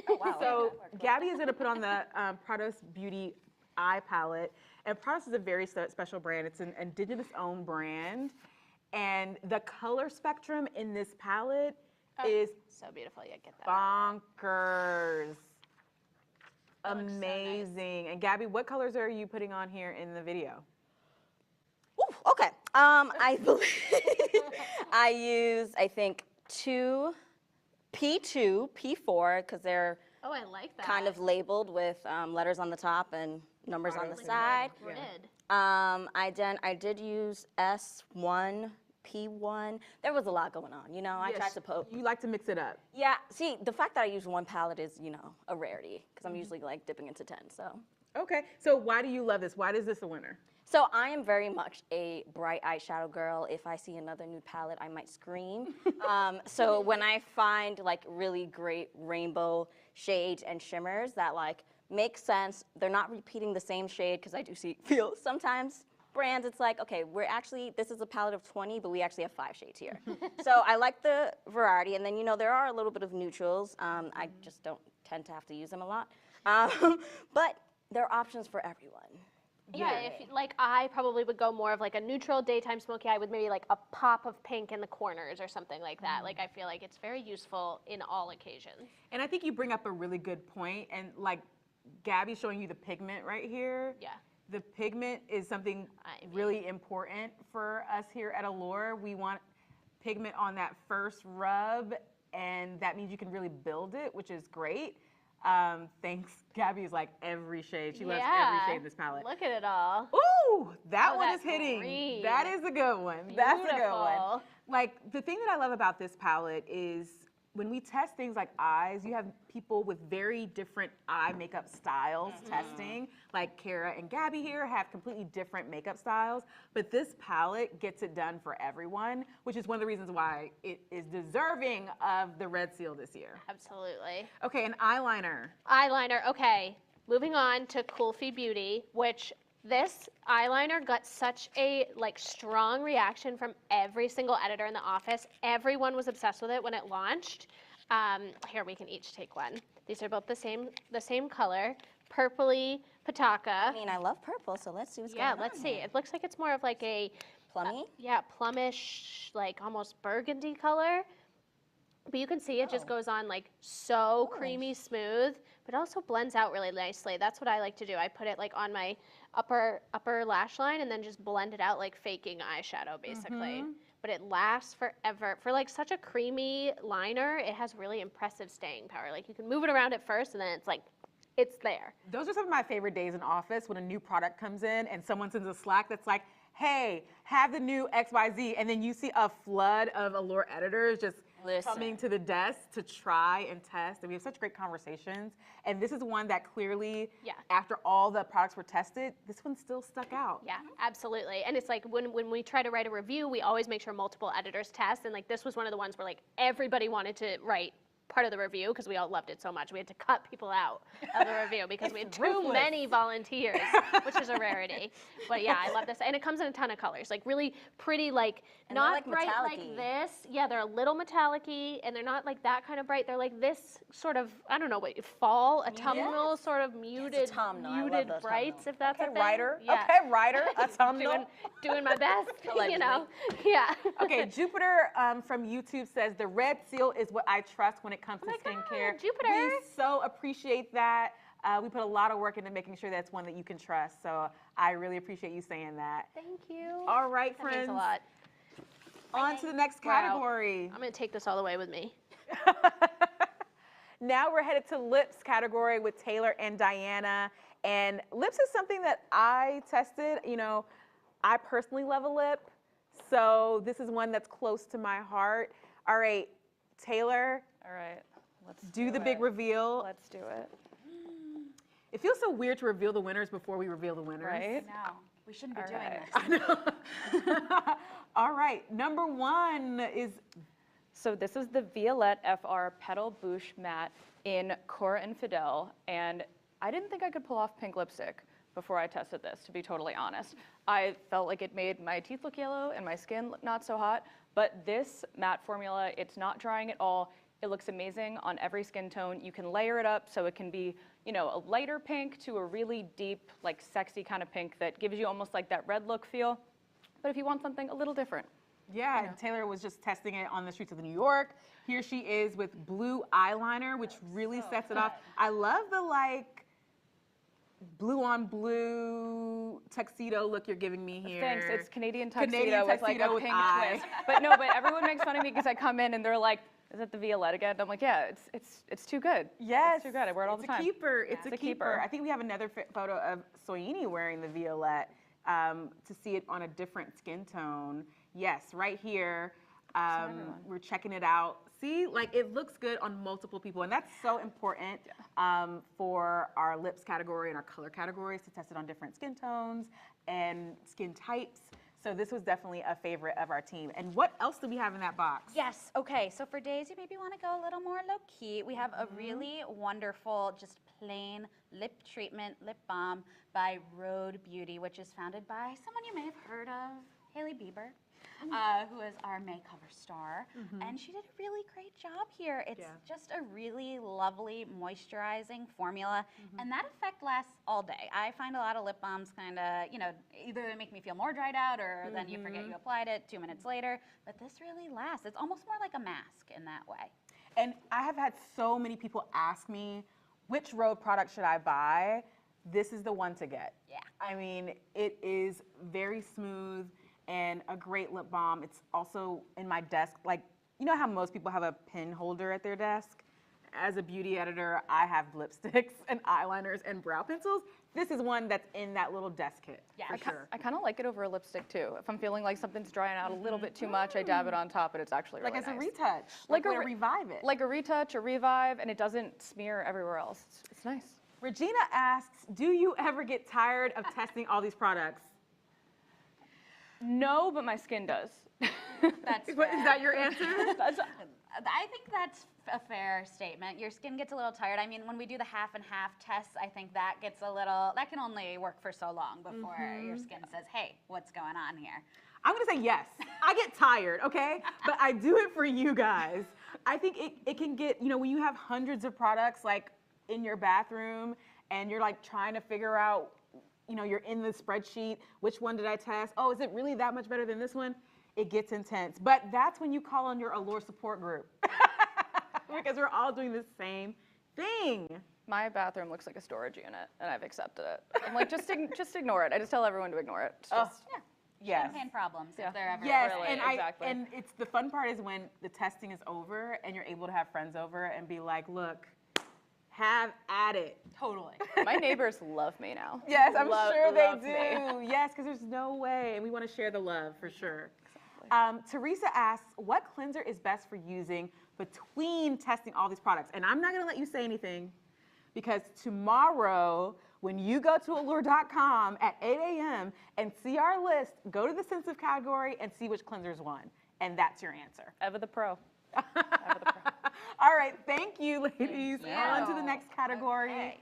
Oh, wow. So Gabby is going to put on the Prada's Beauty eye palette, and Prada's is a very special brand. It's an indigenous-owned brand, and the color spectrum in this palette is So beautiful. Yeah, get that. bonkers. That looks so nice. Amazing. And Gabby, what colors are you putting on here in the video? Ooh, okay. I believe I use, I think, two P2, P4, because they're Oh, I like that. kind of labeled with letters on the top and numbers on the side. Grid. I did use S1, P1. There was a lot going on, you know. I tried to poke. You like to mix it up. Yeah, see, the fact that I use one palette is, you know, a rarity because I'm usually like dipping into 10, so. Okay. So why do you love this? Why is this a winner? So I am very much a bright eyeshadow girl. If I see another nude palette, I might scream. So when I find like really great rainbow shades and shimmers that like make sense, they're not repeating the same shade because I do feel sometimes brands, it's like, okay, this is a palette of 20, but we actually have 5 shades here. So I like the variety, and then, you know, there are a little bit of neutrals. I just don't tend to have to use them a lot. But there are options for everyone. Yeah, like I probably would go more of like a neutral daytime smoky eye with maybe like a pop of pink in the corners or something like that. Like I feel like it's very useful in all occasions. And I think you bring up a really good point, and like Gabby's showing you the pigment right here. Yeah. The pigment is something really important for us here at Allure. We want pigment on that first rub, and that means you can really build it, which is great. Thanks. Gabby's like every shade. She loves every shade in this palette. Look at it all. Ooh, that Oh, one that is hitting. green. That is a good one. That's a good one. Beautiful. Like, the thing that I love about this palette is when we test things like eyes, you have people with very different eye makeup styles testing. Like Kara and Gabby here have completely different makeup styles, but this palette gets it done for everyone, which is one of the reasons why it is deserving of the Red Seal this year. Absolutely. Okay, an eyeliner. Eyeliner, okay. Moving on to Kulfi Beauty, which this eyeliner got such a like strong reaction from every single editor in the office. Everyone was obsessed with it when it launched. Here, we can each take one. These are both the same color, purpley Botanica. I mean, I love purple, so let's see what's going Yeah, on. let's see. It looks like it's more of like a Plummy? yeah, plummish, like almost burgundy color. But you can see it just goes on like so creamy smooth, but it also blends out really nicely. That's what I like to do. I put it like on my upper lash line and then just blend it out like faking eyeshadow basically. But it lasts forever. For like such a creamy liner, it has really impressive staying power. Like you can move it around at first and then it's like, it's there. Those are some of my favorite days in office when a new product comes in and someone sends a Slack that's like, hey, have the new XYZ, and then you see a flood of Allure editors just coming to the desk to try and test, and we have such great conversations. And this is one that clearly, after all the products were tested, this one still stuck out. Yeah, absolutely. And it's like when we try to write a review, we always make sure multiple editors test, and like this was one of the ones where like everybody wanted to write part of the review because we all loved it so much. We had to cut people out of the review because we had too many volunteers, which is a rarity. But yeah, I love this. And it comes in a ton of colors, like really pretty, like and not like bright metallic-y. Like this. Yeah, they're a little metallic-y and they're not like that kind of bright. They're like this sort of, I don't know, what, fall, autumnal, sort of muted, muted brights, if that's a thing. Writer. Yeah. Okay, writer, autumnal. doing my best, you know. Yeah. Okay, Jupiter from YouTube says, the red seal is what I trust when it comes to skincare. Jupiter. We so appreciate that. We put a lot of work into making sure that's one that you can trust. So I really appreciate you saying that. Thank you. All right, that friends. Means a lot. On to the next category. I'm going to take this all the way with me. Now we're headed to lips category with Taylor and Diana. And lips is something that I tested. You know, I personally love a lip. So this is one that's close to my heart. All right, Taylor. All right, let's do the big reveal. Let's do it. It feels so weird to reveal the winners before we reveal the winners. Right? No, we shouldn't be doing this. I know. All right, number one is... So this is the Violette FR Petal Bouche Matte in Cora Infidel, and I didn't think I could pull off pink lipstick before I tested this, to be totally honest. I felt like it made my teeth look yellow and my skin not so hot, but this matte formula, it's not drying at all. It looks amazing on every skin tone. You can layer it up so it can be, you know, a lighter pink to a really deep, like sexy kind of pink that gives you almost like that red look feel. But if you want something a little different. Yeah, and Taylor was just testing it on the streets of New York. Here she is with blue eyeliner, which really sets it off. I love the like blue on blue tuxedo look you're giving me here. Thanks, it's Canadian tuxedo with like a pink twist. But no, but everyone makes fun of me because I come in and they're like, is it the Violette again? And I'm like, yeah, it's too good. Yes. It's too good. I wear it all the time. It's a keeper. It's a keeper. I think we have another photo of Soyini wearing the Violette to see it on a different skin tone. Yes, right here. We're checking it out. See, like it looks good on multiple people, and that's so important for our lips category and our color categories to test it on different skin tones and skin types. So this was definitely a favorite of our team. And what else do we have in that box? Yes, okay, so for days you maybe want to go a little more low-key, we have a really wonderful, just plain lip treatment, lip balm by Rhode Beauty, which is founded by someone you may have heard of, Hailey Bieber. Who is our May cover star, and she did a really great job here. It's just a really lovely moisturizing formula, and that effect lasts all day. I find a lot of lip balms kind of, you know, either they make me feel more dried out or then you forget you applied it 2 minutes later, but this really lasts. It's almost more like a mask in that way. And I have had so many people ask me, which Rhode product should I buy? This is the one to get. Yeah. I mean, it is very smooth and a great lip balm. It's also in my desk. Like, you know how most people have a pen holder at their desk? As a beauty editor, I have lipsticks and eyeliners and brow pencils. This is one that's in that little desk kit, for sure. I kind of like it over a lipstick too. If I'm feeling like something's drying out a little bit too much, I dab it on top and it's actually really like nice. as a retouch, like a revive it. Like a retouch, a revive, and it doesn't smear everywhere else. It's nice. Regina asks, do you ever get tired of testing all these products? No, but my skin does. That's Is that your answer? I think that's a fair statement. Your skin gets a little tired. I mean, when we do the half and half tests, I think that gets a little, that can only work for so long before your skin says, hey, what's going on here? I'm gonna say yes. I get tired, okay? But I do it for you guys. I think it can get, you know, when you have hundreds of products like in your bathroom and you're like trying to figure out, you know, you're in the spreadsheet, which one did I test? Oh, is it really that much better than this one? It gets intense. But that's when you call on your Allure support group. Because we're all doing the same thing. My bathroom looks like a storage unit, and I've accepted it. I'm like, just ignore it. I just tell everyone to ignore it. It's just, Yes. Champagne problems, if they're ever. Yes, Really, and exactly. and it's the fun part is when the testing is over and you're able to have friends over and be like, look, have at it. Totally. My neighbors love me now. Yes, I'm sure they love do. me. Yes, because there's no way, and we want to share the love for sure. Teresa asks, what cleanser is best for using between testing all these products? And I'm not going to let you say anything because tomorrow, when you go to allure.com at 8 a.m. and see our list, go to the sensitive category and see which cleansers won. And that's your answer. Eva the Pro. All right, thank you, ladies. On to the next category. Okay.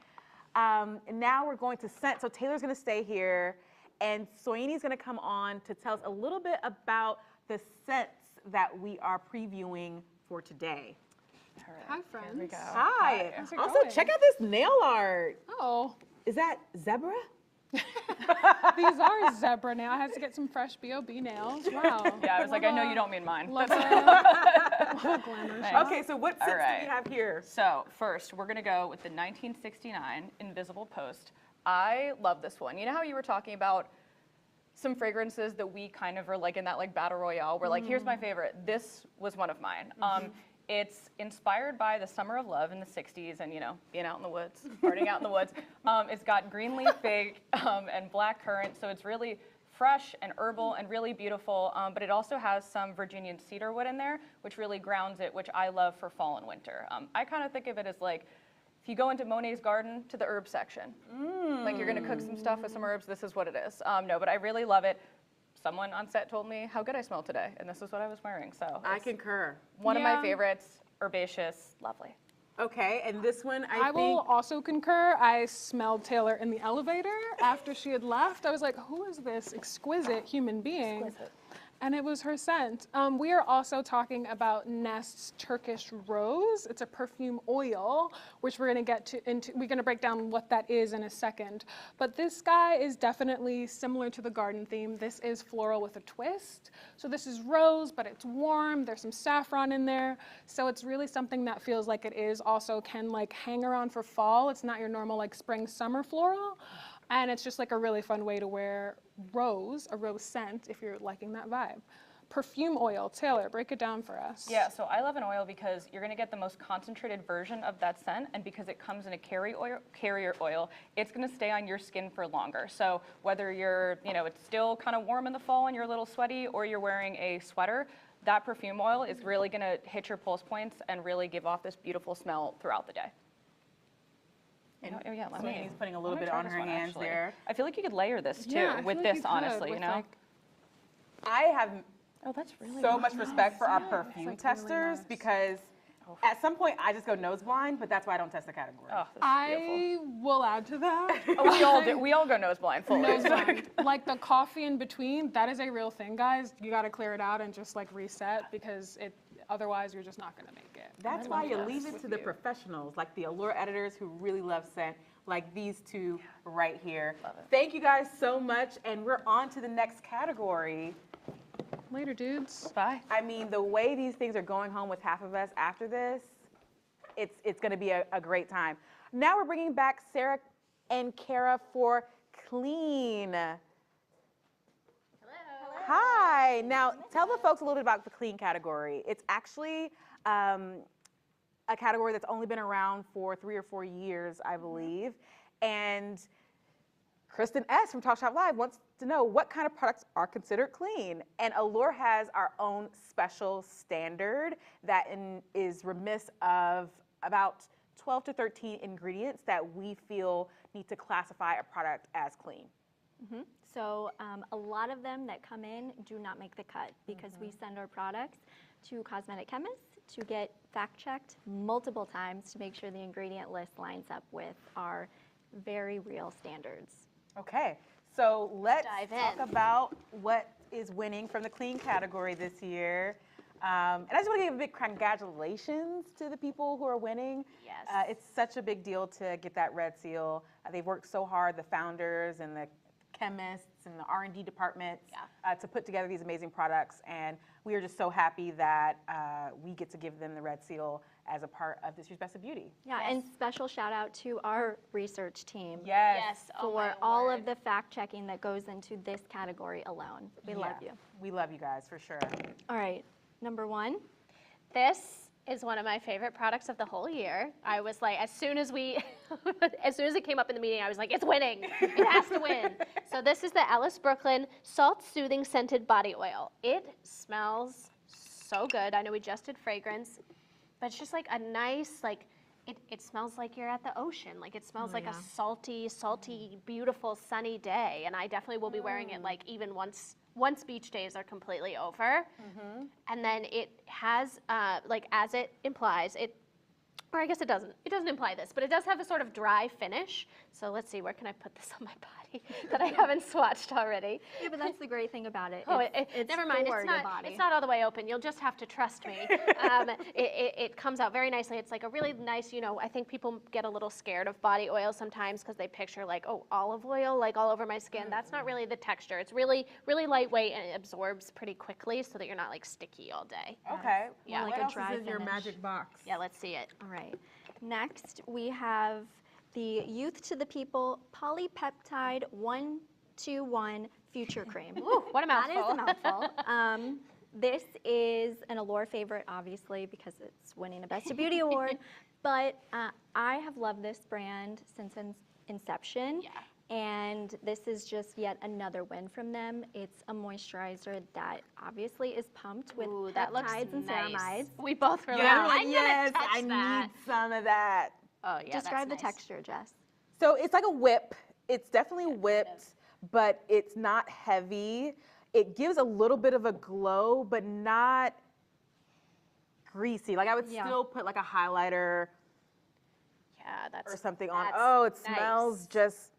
Now we're going to scent. So Taylor's going to stay here, and Soyini's going to come on to tell us a little bit about the scents that we are previewing for today. All right, Hi, friends. Here we go. Hi. How's it Also, going? check out this nail art. Oh, Is that zebra? these are zebra nail. I had to get some fresh B.O.B. nails. Wow. Yeah, I was like, I know you don't mean mine. Love a glamour Nice. shot. Okay, so what scents do right. we have here? So first, we're gonna go with the 1969 Invisible Post. I love this one. You know how you were talking about some fragrances that we kind of are like in that like battle royale where like, here's my favorite. This was one of mine. It's inspired by the summer of love in the 60s and, you know, being out in the woods, partying out in the woods. It's got green leaf fig and black currant, so it's really fresh and herbal and really beautiful, but it also has some Virginian cedar wood in there, which really grounds it, which I love for fall and winter. I kind of think of it as like, if you go into Monet's garden to the herb section, like you're gonna cook some stuff with some herbs, this is what it is. No, but I really love it. Someone on set told me how good I smelled today, and this is what I was wearing, so. I it's concur. one of my Yeah. favorites, herbaceous, lovely. Okay, and this one I I will think. also concur. I smelled Taylor in the elevator after she had left. I was like, who is this exquisite human being? Exquisite. And it was her scent. We are also talking about Nest's Turkish Rose. It's a perfume oil, which we're gonna get into. We're gonna break down what that is in a second. But this guy is definitely similar to the garden theme. This is floral with a twist. So this is rose, but it's warm. There's some saffron in there. So it's really something that feels like it is also can like hang around for fall. It's not your normal like spring, summer floral. And it's just like a really fun way to wear a rose scent, if you're liking that vibe. Perfume oil, Taylor, break it down for us. Yeah, so I love an oil because you're gonna get the most concentrated version of that scent, and because it comes in a carrier oil, it's gonna stay on your skin for longer. So whether you're, you know, it's still kind of warm in the fall and you're a little sweaty, or you're wearing a sweater, that perfume oil is really gonna hit your pulse points and really give off this beautiful smell throughout the day. You know, yeah, let me. Soyini's putting a little let me bit try on this her one, hands actually. there. I feel like you could layer this too Yeah, I with feel like this, you could, honestly, you with, know? like, I have Oh, that's really so nice. much respect for our It's, perfume like, really testers nice. because at some point I just go nose blind, but that's why I don't test the category. Oh, this is beautiful. I will add to that. Oh, we all do. We all go nose blind fully. Nose blind. Like the coffee in between, that is a real thing, guys. You gotta clear it out and just like reset because otherwise you're just not gonna make it. That's I why love you this leave it with to the you. professionals, like the Allure editors who really love scent, like these two right here. Love it. Thank you guys so much, and we're on to the next category. Later, dudes. Bye. I mean, the way these things are going home with half of us after this, it's going to be a great time. Now we're bringing back Sarah and Kara for Clean. Hello. Hi. Now, tell the folks a little bit about the Clean category. It's actually a category that's only been around for 3 or 4 years, I believe. And Kristen S. from Talk Shop Live wants to know what kind of products are considered clean. And Allure has our own special standard that is remiss of about 12 to 13 ingredients that we feel need to classify a product as clean. So a lot of them that come in do not make the cut because we send our products to cosmetic chemists to get fact-checked multiple times to make sure the ingredient list lines up with our very real standards. Okay, so let's Dive talk in. about what is winning from the clean category this year. And I just want to give a big congratulations to the people who are winning. Yes. It's such a big deal to get that red seal. They've worked so hard, the founders and the chemists and the R&D departments to put together these amazing products. And we are just so happy that we get to give them the red seal as a part of this year's Best of Beauty. Yeah, and special shout out to our research team. Yes. Oh, For my all word. of the fact checking that goes into this category alone. We love you. We love you guys, for sure. All right, number 1. This is one of my favorite products of the whole year. I was like, as soon as it came up in the meeting, I was like, it's winning. It has to win. So this is the Ellis Brooklyn Salt Soothing Scented Body Oil. It smells so good. I know we just did fragrance, but it's just like a nice, like, it smells like you're at the ocean. Like it smells like a salty, beautiful, sunny day. And I definitely will be wearing it like even once beach days are completely over. And then it has, like as it implies, or I guess it doesn't imply this, but it does have a sort of dry finish. So let's see, where can I put this on my body that I haven't swatched already? Yeah, but that's the great thing about it. Oh, it's never mind. for It's your not. body. It's not all the way open. You'll just have to trust me. It comes out very nicely. It's like a really nice. You know, I think people get a little scared of body oil sometimes because they picture like, oh, olive oil like all over my skin. That's not really the texture. It's really, really lightweight and it absorbs pretty quickly so that you're not like sticky all day. Okay. Yeah. Like What a else dry is in your finish. magic box? Yeah, let's see it. All right. Next, we have the Youth to the People Polypeptide 121 Future Cream. Ooh, what a That is mouthful. a mouthful. This is an Allure favorite, obviously, because it's winning a Best of Beauty award. But I have loved this brand since inception. Yeah. And this is just yet another win from them. It's a moisturizer that obviously is pumped with Ooh, that looks peptides and nice. ceramides. We both were Yeah, like, I'm yes, gonna touch I that. need some of that. Oh yeah, Describe the that's nice. texture, Jess. So it's like a whip. It's definitely whipped, but it's not heavy. It gives a little bit of a glow, but not greasy. Like I would Yeah. still put like a highlighter Yeah, that's or something on. that's Oh, it nice. smells just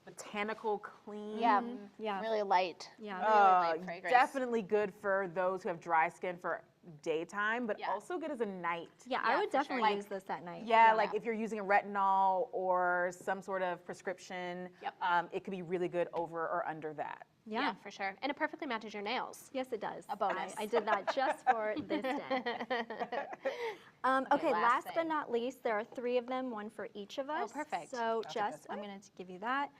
botanical clean. Yeah, Yeah. really light. Yeah. Really light fragrance. Definitely good for those who have dry skin for daytime, but Yeah. also good as a night. Yeah, Yeah, I would for sure. definitely Like- use this at night. Yeah, like if you're using a retinol or some sort of prescription, Yep. it could be really good over or under that. Yeah. Yeah. for sure. And it perfectly matches your nails. Yes, it does. A bonus. I did that just for this day. Okay, last last thing. but not least, there are 3 of them, one for each of us. perfect. So, I'll take Jess, this I'm one. going to give you that.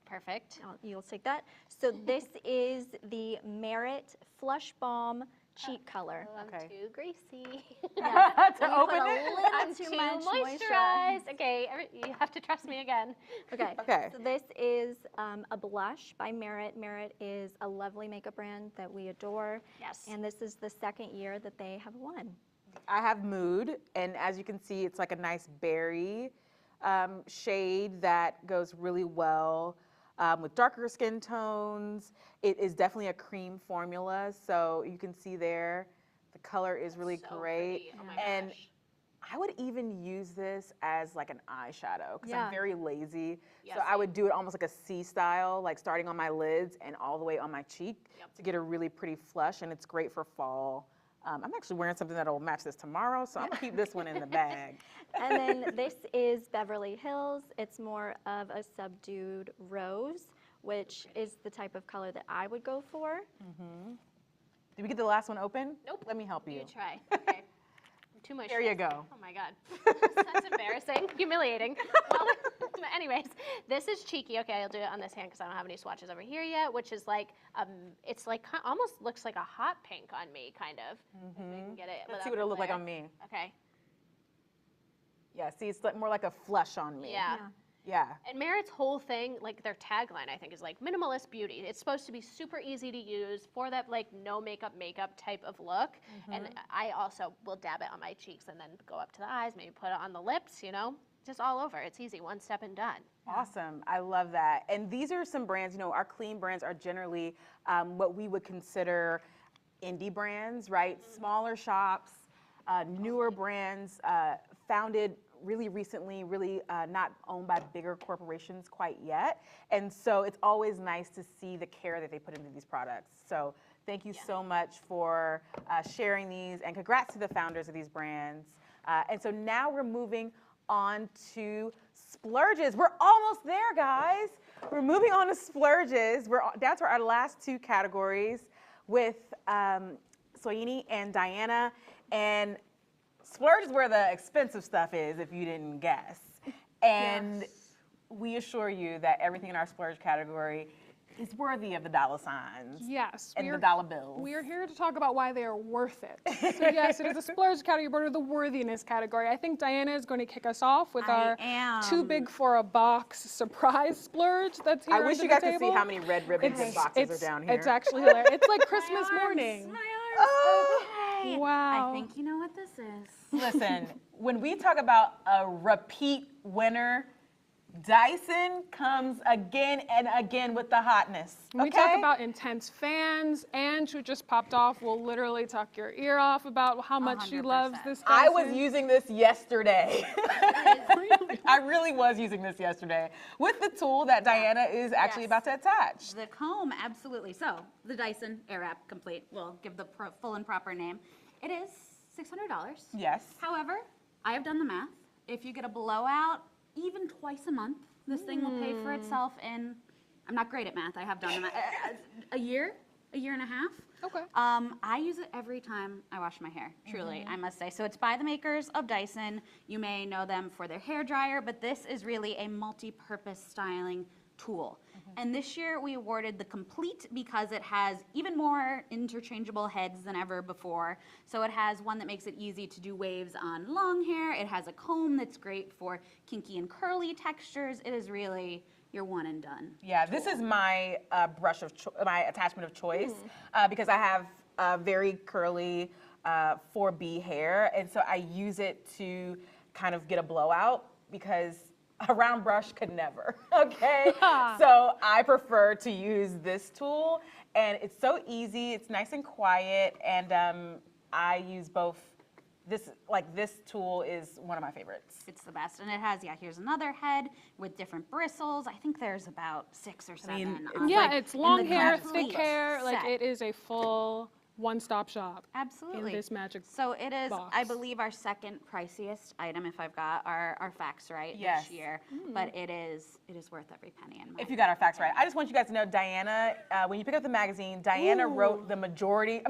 Perfect. You'll take that. So this is the Merit Flush Balm Cheek Color. I'm Okay. too greasy. Yeah. To You open put a it? little I'm too too much moisture. moisturized. Okay, you have to trust me again. Okay. Okay. So this is a blush by Merit. Merit is a lovely makeup brand that we adore. Yes. And this is the 2nd year that they have won. I have Mood, and as you can see, it's like a nice berry shade that goes really well with darker skin tones. It is definitely a cream formula, so you can see there, the color is really So great. pretty. Oh my And gosh. I would even use this as like an eyeshadow because Yeah. I'm very lazy. Yeah, so I would do it almost like a C style, like starting on my lids and all the way on my cheek to get a really pretty flush, and it's great for fall. I'm actually wearing something that will match this tomorrow, so I'm gonna keep this one in the bag. And then this is Beverly Hills. It's more of a subdued rose, which is the type of color that I would go for. Did we get the last one open? Nope. Let me help you. You try. Okay. Too much. There you go. Oh my God. That's embarrassing. Humiliating. Well, anyways, this is cheeky. Okay, I'll do it on this hand because I don't have any swatches over here yet, which is like, it's like almost looks like a hot pink on me, kind of. If we can get it. Let's see without what it'll look like glare. on me. Okay. Yeah, see, it's like more like a flush on me. Yeah. Yeah. And Merit's whole thing, like their tagline, I think, is like minimalist beauty. It's supposed to be super easy to use for that like no makeup type of look. And I also will dab it on my cheeks and then go up to the eyes, maybe put it on the lips, you know, just all over. It's easy, one step and done. Awesome. I love that. And these are some brands, you know, our clean brands are generally what we would consider indie brands, right? Smaller shops, newer brands, founded really recently, really not owned by bigger corporations quite yet. And so it's always nice to see the care that they put into these products. So thank you so much for sharing these, and congrats to the founders of these brands. And so now we're moving on to splurges. We're almost there, guys. We're moving on to splurges. We're down to our last two categories with Soyini and Diana. And splurge is where the expensive stuff is, if you didn't guess. And we assure you that everything in our splurge category is worthy of the dollar signs. Yes. And the dollar bills. We are here to talk about why they are worth it. So yes, it is a splurge category, but the worthiness category. I think Diana is going to kick us off with our too big for a box surprise splurge that's here. I wish you guys could see how many red ribbons and boxes are down here. It's actually hilarious. It's like Christmas morning. My arms. Okay. Wow. I think you know what this is. Listen, when we talk about a repeat winner, Dyson comes again and again with the hotness. When we talk about intense fans, and who just popped off, will literally talk your ear off about how much she loves this Dyson. I was using this yesterday. I really was using this yesterday with the tool that Diana is actually about to attach. The comb, absolutely. So the Dyson Airwrap Complete, we'll give the full and proper name. It is $600. Yes. However, I have done the math. If you get a blowout, even twice a month, this thing will pay for itself in, I'm not great at math, I have done the math, a year and a half. Okay. I use it every time I wash my hair, truly, I must say. So it's by the makers of Dyson. You may know them for their hair dryer, but this is really a multi-purpose styling tool. And this year we awarded the Complete because it has even more interchangeable heads than ever before. So it has one that makes it easy to do waves on long hair. It has a comb that's great for kinky and curly textures. It is really your one and done. Yeah, this is my my attachment of choice because I have very curly 4B hair, and so I use it to kind of get a blowout because a round brush could never, okay? So I prefer to use this tool, and it's so easy, it's nice and quiet, and I use both. This tool is one of my favorites. It's the best, and it has, here's another head with different bristles. I think there's about 6 or 7. It's long hair, thick hair, like it is a full one-stop shop. Absolutely. In this magic So it is, box. I believe, our second priciest item, if I've got our facts right this year. But it is worth every penny in my If you got our facts right. I just want you guys to know, Diana, when you pick up the magazine, Diana wrote the majority,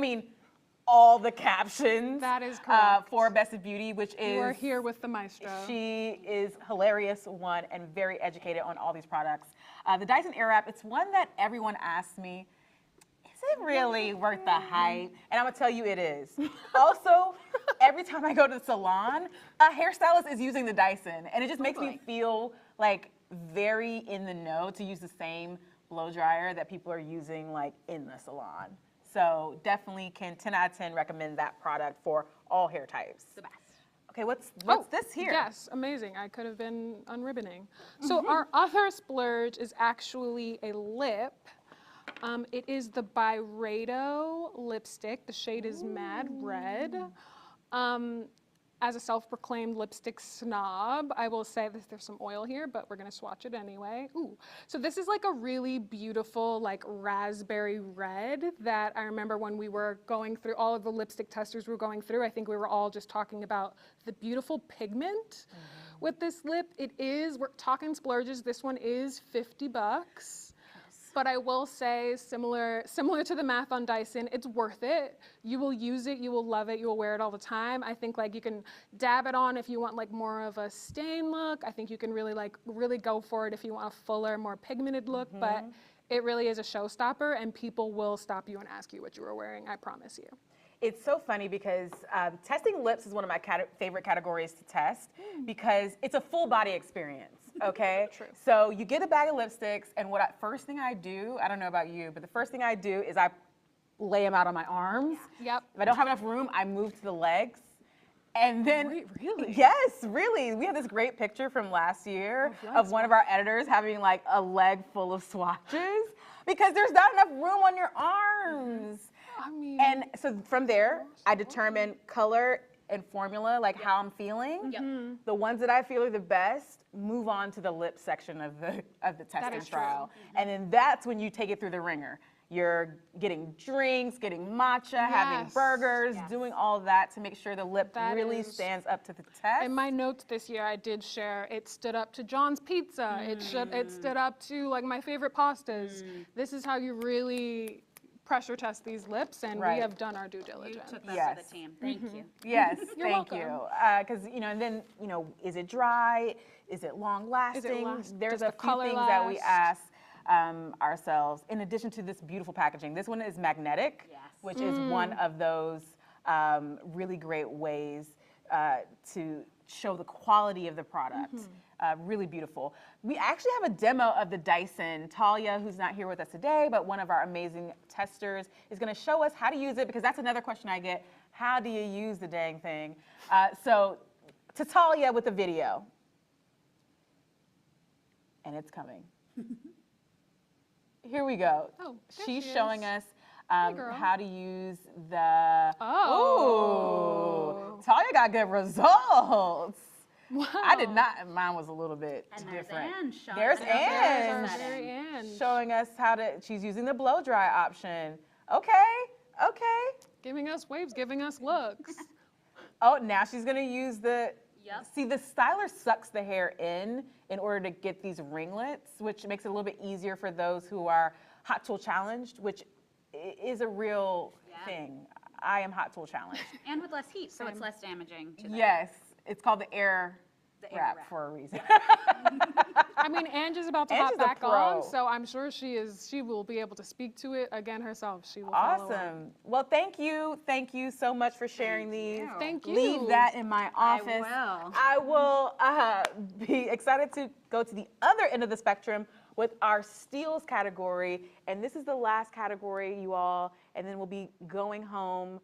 all the captions. That is correct. For Best of Beauty, which is... You are here with the maestro. She is hilarious, one, and very educated on all these products. The Dyson Airwrap, it's one that everyone asks me, is it really worth the hype? And I'm gonna tell you it is. Also, every time I go to the salon, a hairstylist is using the Dyson, and it just makes me feel like very in the know to use the same blow dryer that people are using like in the salon. So definitely can 10 out of 10 recommend that product for all hair types. The best. Okay, what's this here? Yes, amazing. I could have been unribboning. So our other splurge is actually a lip. It is the Byredo lipstick. The shade is Mad Red. As a self-proclaimed lipstick snob, I will say that there's some oil here, but we're gonna swatch it anyway. Ooh, so this is like a really beautiful, like raspberry red that I remember when we were going through, all of the lipstick testers we were going through, I think we were all just talking about the beautiful pigment with this lip. It is, we're talking splurges, this one is $50. But I will say, similar to the math on Dyson, it's worth it. You will use it, you will love it, you will wear it all the time. I think like you can dab it on if you want like more of a stain look. I think you can really go for it if you want a fuller, more pigmented look, but it really is a showstopper and people will stop you and ask you what you were wearing, I promise you. It's so funny because testing lips is one of my favorite categories to test because it's a full body experience, okay? True. So you get a bag of lipsticks and first thing I do, I don't know about you, but the first thing I do is I lay them out on my arms. Yep. If I don't have enough room, I move to the legs. And then, Wait, really? Yes, really. We have this great picture from last year of one of our editors having like a leg full of swatches because there's not enough room on your arms. And so from there, I determine color and formula, like how I'm feeling. The ones that I feel are the best, move on to the lip section of the testing trial. And then that's when you take it through the ringer. You're getting drinks, getting matcha, having Yes. burgers, doing all that to make sure the lip That really is- stands up to the test. In my notes this year, I did share it stood up to John's Pizza. It stood up to like my favorite pastas. This is how you really pressure test these lips, and Right. we have done our due You diligence. took that Yes. for the team. Thank you. Yes, You're thank welcome. you. Because, and then, is it dry? Is it long lasting? There's Does a the few color things that we last? ask ourselves, in addition to this beautiful packaging. This one is magnetic, Yes. which is one of those really great ways to show the quality of the product. Really beautiful. We actually have a demo of the Dyson. Talia, who's not here with us today, but one of our amazing testers, is going to show us how to use it, because that's another question I get. How do you use the dang thing? So to Talia with the video. And it's coming. Here we go. Oh, there She's she showing is. us girl. how to use the. Oh. Ooh, Talia got good results. Wow. I did not. Mine was a little bit And there's different. Anne showing There's us Anne how to Very setting. end. showing us how to. She's using the blow dry option. Okay. Giving us waves, giving us looks. Oh, now she's gonna use the. Yep. See, the styler sucks the hair in order to get these ringlets, which makes it a little bit easier for those who are hot tool challenged, which is a real thing. I am hot tool challenged. And with less heat, so it's less damaging to the Yes, it's called the air air wrap wrap. for a reason. I mean, Angie's about to Angie's hop a back on, pro. so I'm sure she will be able to speak to it again herself. She will follow up. Awesome. Well, thank you so much for sharing these. Thank you. Leave that in my office. will. I will be excited to go to the other end of the spectrum with our steals category, and this is the last category, you all, and then we'll be going home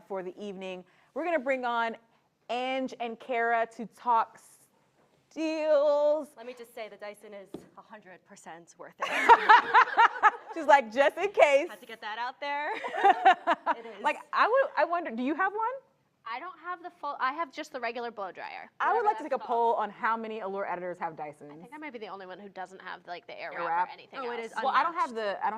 for the evening. We're gonna bring on Ange and Kara to talk steals. Let me just say the Dyson is 100% worth it. She's like, just in case. Had to get that out there. It is. Like, I wonder, do you have one? I don't have the full, I have just the regular blow dryer. I would whatever like to that's take a called. poll on how many Allure editors have Dysons. I think I might be the only one who doesn't have like the air Air wrap wrap? or anything Oh, else. it is Well, I don't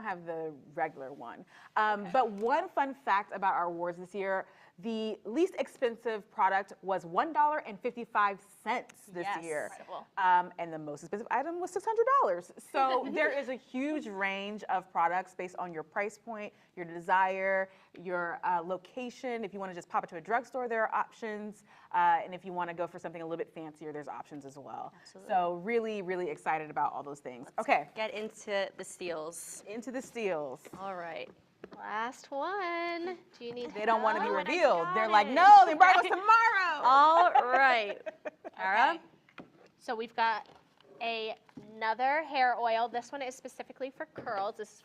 have the regular one. But one fun fact about our awards this year, the least expensive product was $1.55 this Yes. year. Incredible. And the most expensive item was $600. So there is a huge range of products based on your price point, your desire, your location. If you want to just pop it to a drugstore, there are options. And if you want to go for something a little bit fancier, there's options as well. Absolutely. So really, really excited about all those things. Okay, Get into the steals. into the steals. All right. Last one. Do you need They don't want to be help? revealed. They're like, it. no, the embargo's tomorrow. All right. Kara? Okay. So we've got another hair oil. This one is specifically for curls. This is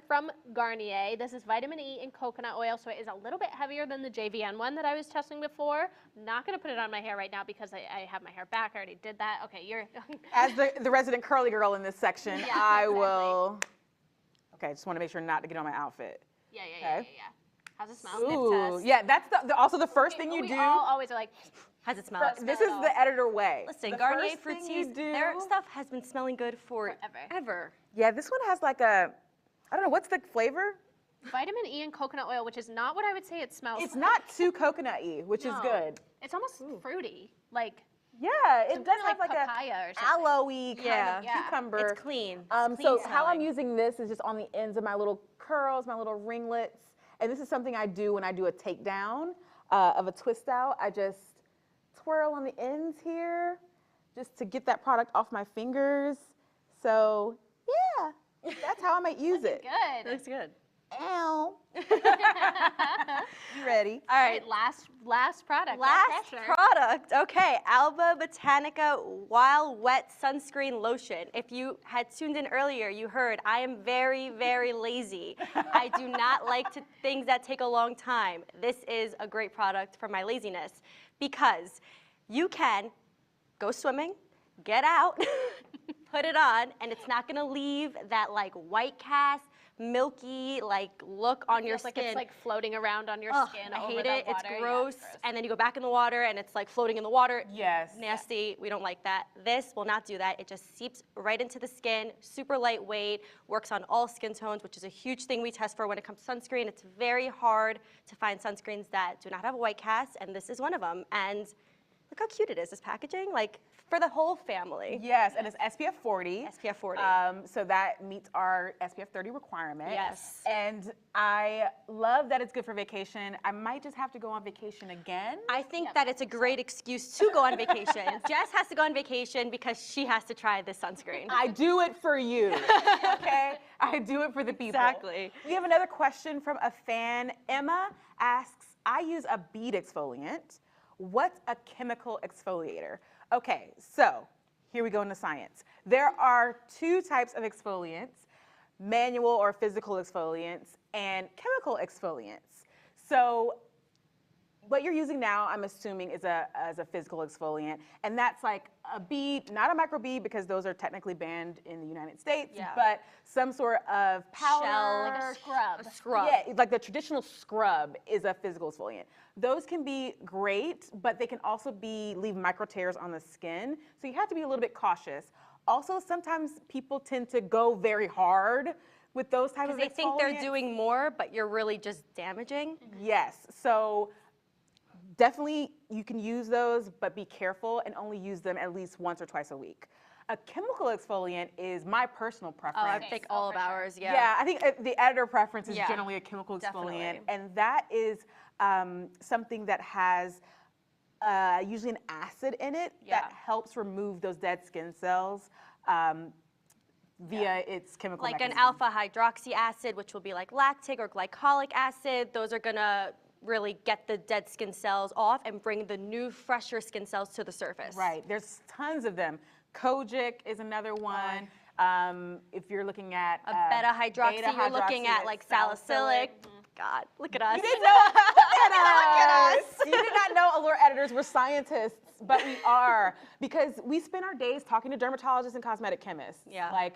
from Garnier. This is vitamin E and coconut oil, so it is a little bit heavier than the JVN one that I was testing before. I'm not going to put it on my hair right now because I have my hair back. I already did that. Okay, you're... As the resident curly girl in this section, Yeah, I exactly. will. Okay, I just want to make sure not to get on my outfit. yeah. Okay. How's it smell? Ooh, yeah, that's also the first thing you we do. all always are like, How's it smell? This is the editor way. Listen, The Garnier first thing you Fructis, do- their stuff has been smelling good for Forever. ever. Yeah, this one has like I don't know, what's the flavor? vitamin E and coconut oil, which is not what I would say it smells It's like. not too coconut-y, which is No. good. It's almost fruity. Like, Yeah, it does have like a papaya or something. aloe-y kind Yeah. of Yeah. cucumber. It's clean. So Clean how I'm smelling. using this is just on the ends of my little curls, my little ringlets. And this is something I do when I do a takedown of a twist out. I just twirl on the ends here just to get that product off my fingers. So yeah, that's how I might use it. Good. Looks good. Ow. You ready? All right. Last product. no Last pressure. product. Okay, Alba Botanica While Wet Sunscreen Lotion. If you had tuned in earlier, you heard I am very, very lazy. I do not like things that take a long time. This is a great product for my laziness because you can go swimming, get out, put it on, and it's not gonna leave that like white cast, milky like look on your Feels skin. like it's like floating around on your Ugh, skin. I over hate the it. It's water. Yeah, gross. And then you go back in the water and it's like floating in the water. Yes. Nasty. We don't like that. This will not do that. It just seeps right into the skin. Super lightweight. Works on all skin tones, which is a huge thing we test for when it comes to sunscreen. It's very hard to find sunscreens that do not have a white cast, and this is one of them. And look how cute it is, this packaging. Like, for the whole family. Yes, and it's SPF 40. SPF 40. So that meets our SPF 30 requirement. Yes. And I love that it's good for vacation. I might just have to go on vacation again. I think that it's a great excuse to go on vacation. Jess has to go on vacation because she has to try this sunscreen. I do it for you, okay? I do it for the people. Exactly. We have another question from a fan. Emma asks, I use a bead exfoliant. What's a chemical exfoliator? Okay, so here we go into science. There are two types of exfoliants, manual or physical exfoliants and chemical exfoliants. So what you're using now, I'm assuming, is a physical exfoliant, and that's like a bead, not a micro bead because those are technically banned in the United States, but some sort of powder. Shell, Like a scrub. A scrub. Yeah, like the traditional scrub is a physical exfoliant. Those can be great, but they can also leave micro tears on the skin, so you have to be a little bit cautious. Also, sometimes people tend to go very hard with those type of exfoliants. Because they think they're doing more, but you're really just damaging. Yes, so definitely you can use those, but be careful and only use them at least once or twice a week. A chemical exfoliant is my personal preference. I think all of ours, Yeah, I think the editor preference is Yeah, generally a chemical exfoliant, definitely. and that is something that has usually an acid in it that helps remove those dead skin cells via its chemical Like mechanism. an alpha hydroxy acid, which will be like lactic or glycolic acid. Those are gonna really get the dead skin cells off and bring the new, fresher skin cells to the surface. Right, there's tons of them. Kojic is another one. If you're looking at A beta hydroxy, you're looking at like salicylic. God, look at us. You didn't know. Look at us. You did not know Allure editors were scientists, but we are, because we spend our days talking to dermatologists and cosmetic chemists. Yeah. Like,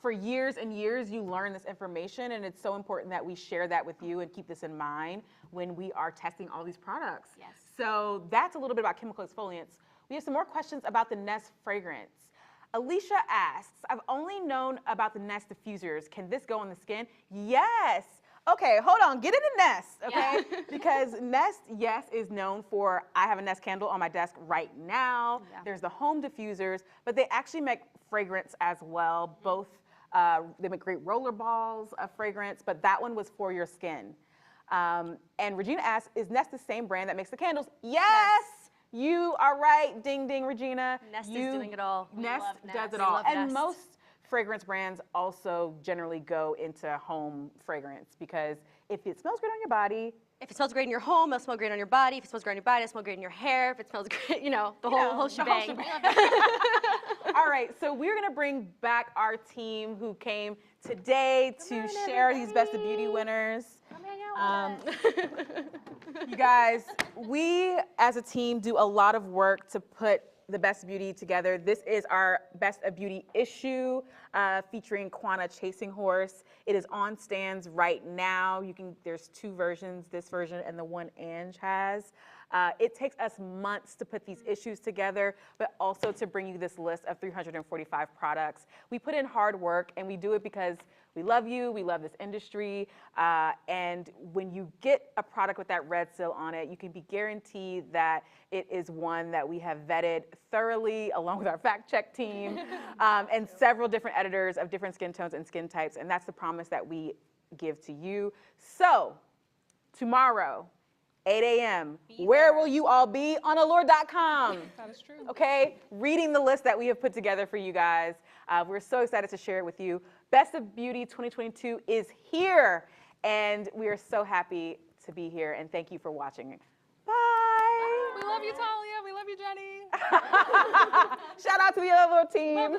for years and years, you learn this information, and it's so important that we share that with you and keep this in mind when we are testing all these products. Yes. So that's a little bit about chemical exfoliants. We have some more questions about the Nest fragrance. Alicia asks, I've only known about the Nest diffusers. Can this go on the skin? Yes. Okay, hold on, get into Nest, okay? Because Nest, yes, is known for, I have a Nest candle on my desk right now. There's the home diffusers, but they actually make fragrance as well. Both, they make great roller balls of fragrance, but that one was for your skin. And Regina asks, is Nest the same brand that makes the candles? Yes! You are right, ding ding, Regina. Nest is doing it all. Nest love does Nest. it We all. love And Nest. most fragrance brands also generally go into home fragrance, because if it smells great on your body, If it smells great in your home, it'll smell great on your body. If it smells great on your body, it'll smell great in your hair. If it smells great, the whole shebang. All right, so we're gonna bring back our team who came today to share these Best of Beauty winners. You guys, we as a team do a lot of work to put the Best of Beauty together. This is our Best of Beauty issue featuring Quanah Chasing Horse. It is on stands right now. There's two versions, this version and the one Ange has. It takes us months to put these issues together, but also to bring you this list of 345 products. We put in hard work, and we do it because we love you, we love this industry, and when you get a product with that red seal on it, you can be guaranteed that it is one that we have vetted thoroughly along with our fact check team and several different editors of different skin tones and skin types, and that's the promise that we give to you. So, tomorrow, 8 a.m. Where will you all be? On Allure.com. That is true. Okay, reading the list that we have put together for you guys. We're so excited to share it with you. Best of Beauty 2022 is here, and we are so happy to be here, and thank you for watching. Bye. We love you, Talia. We love you, Jenny. Shout out to the Allure team.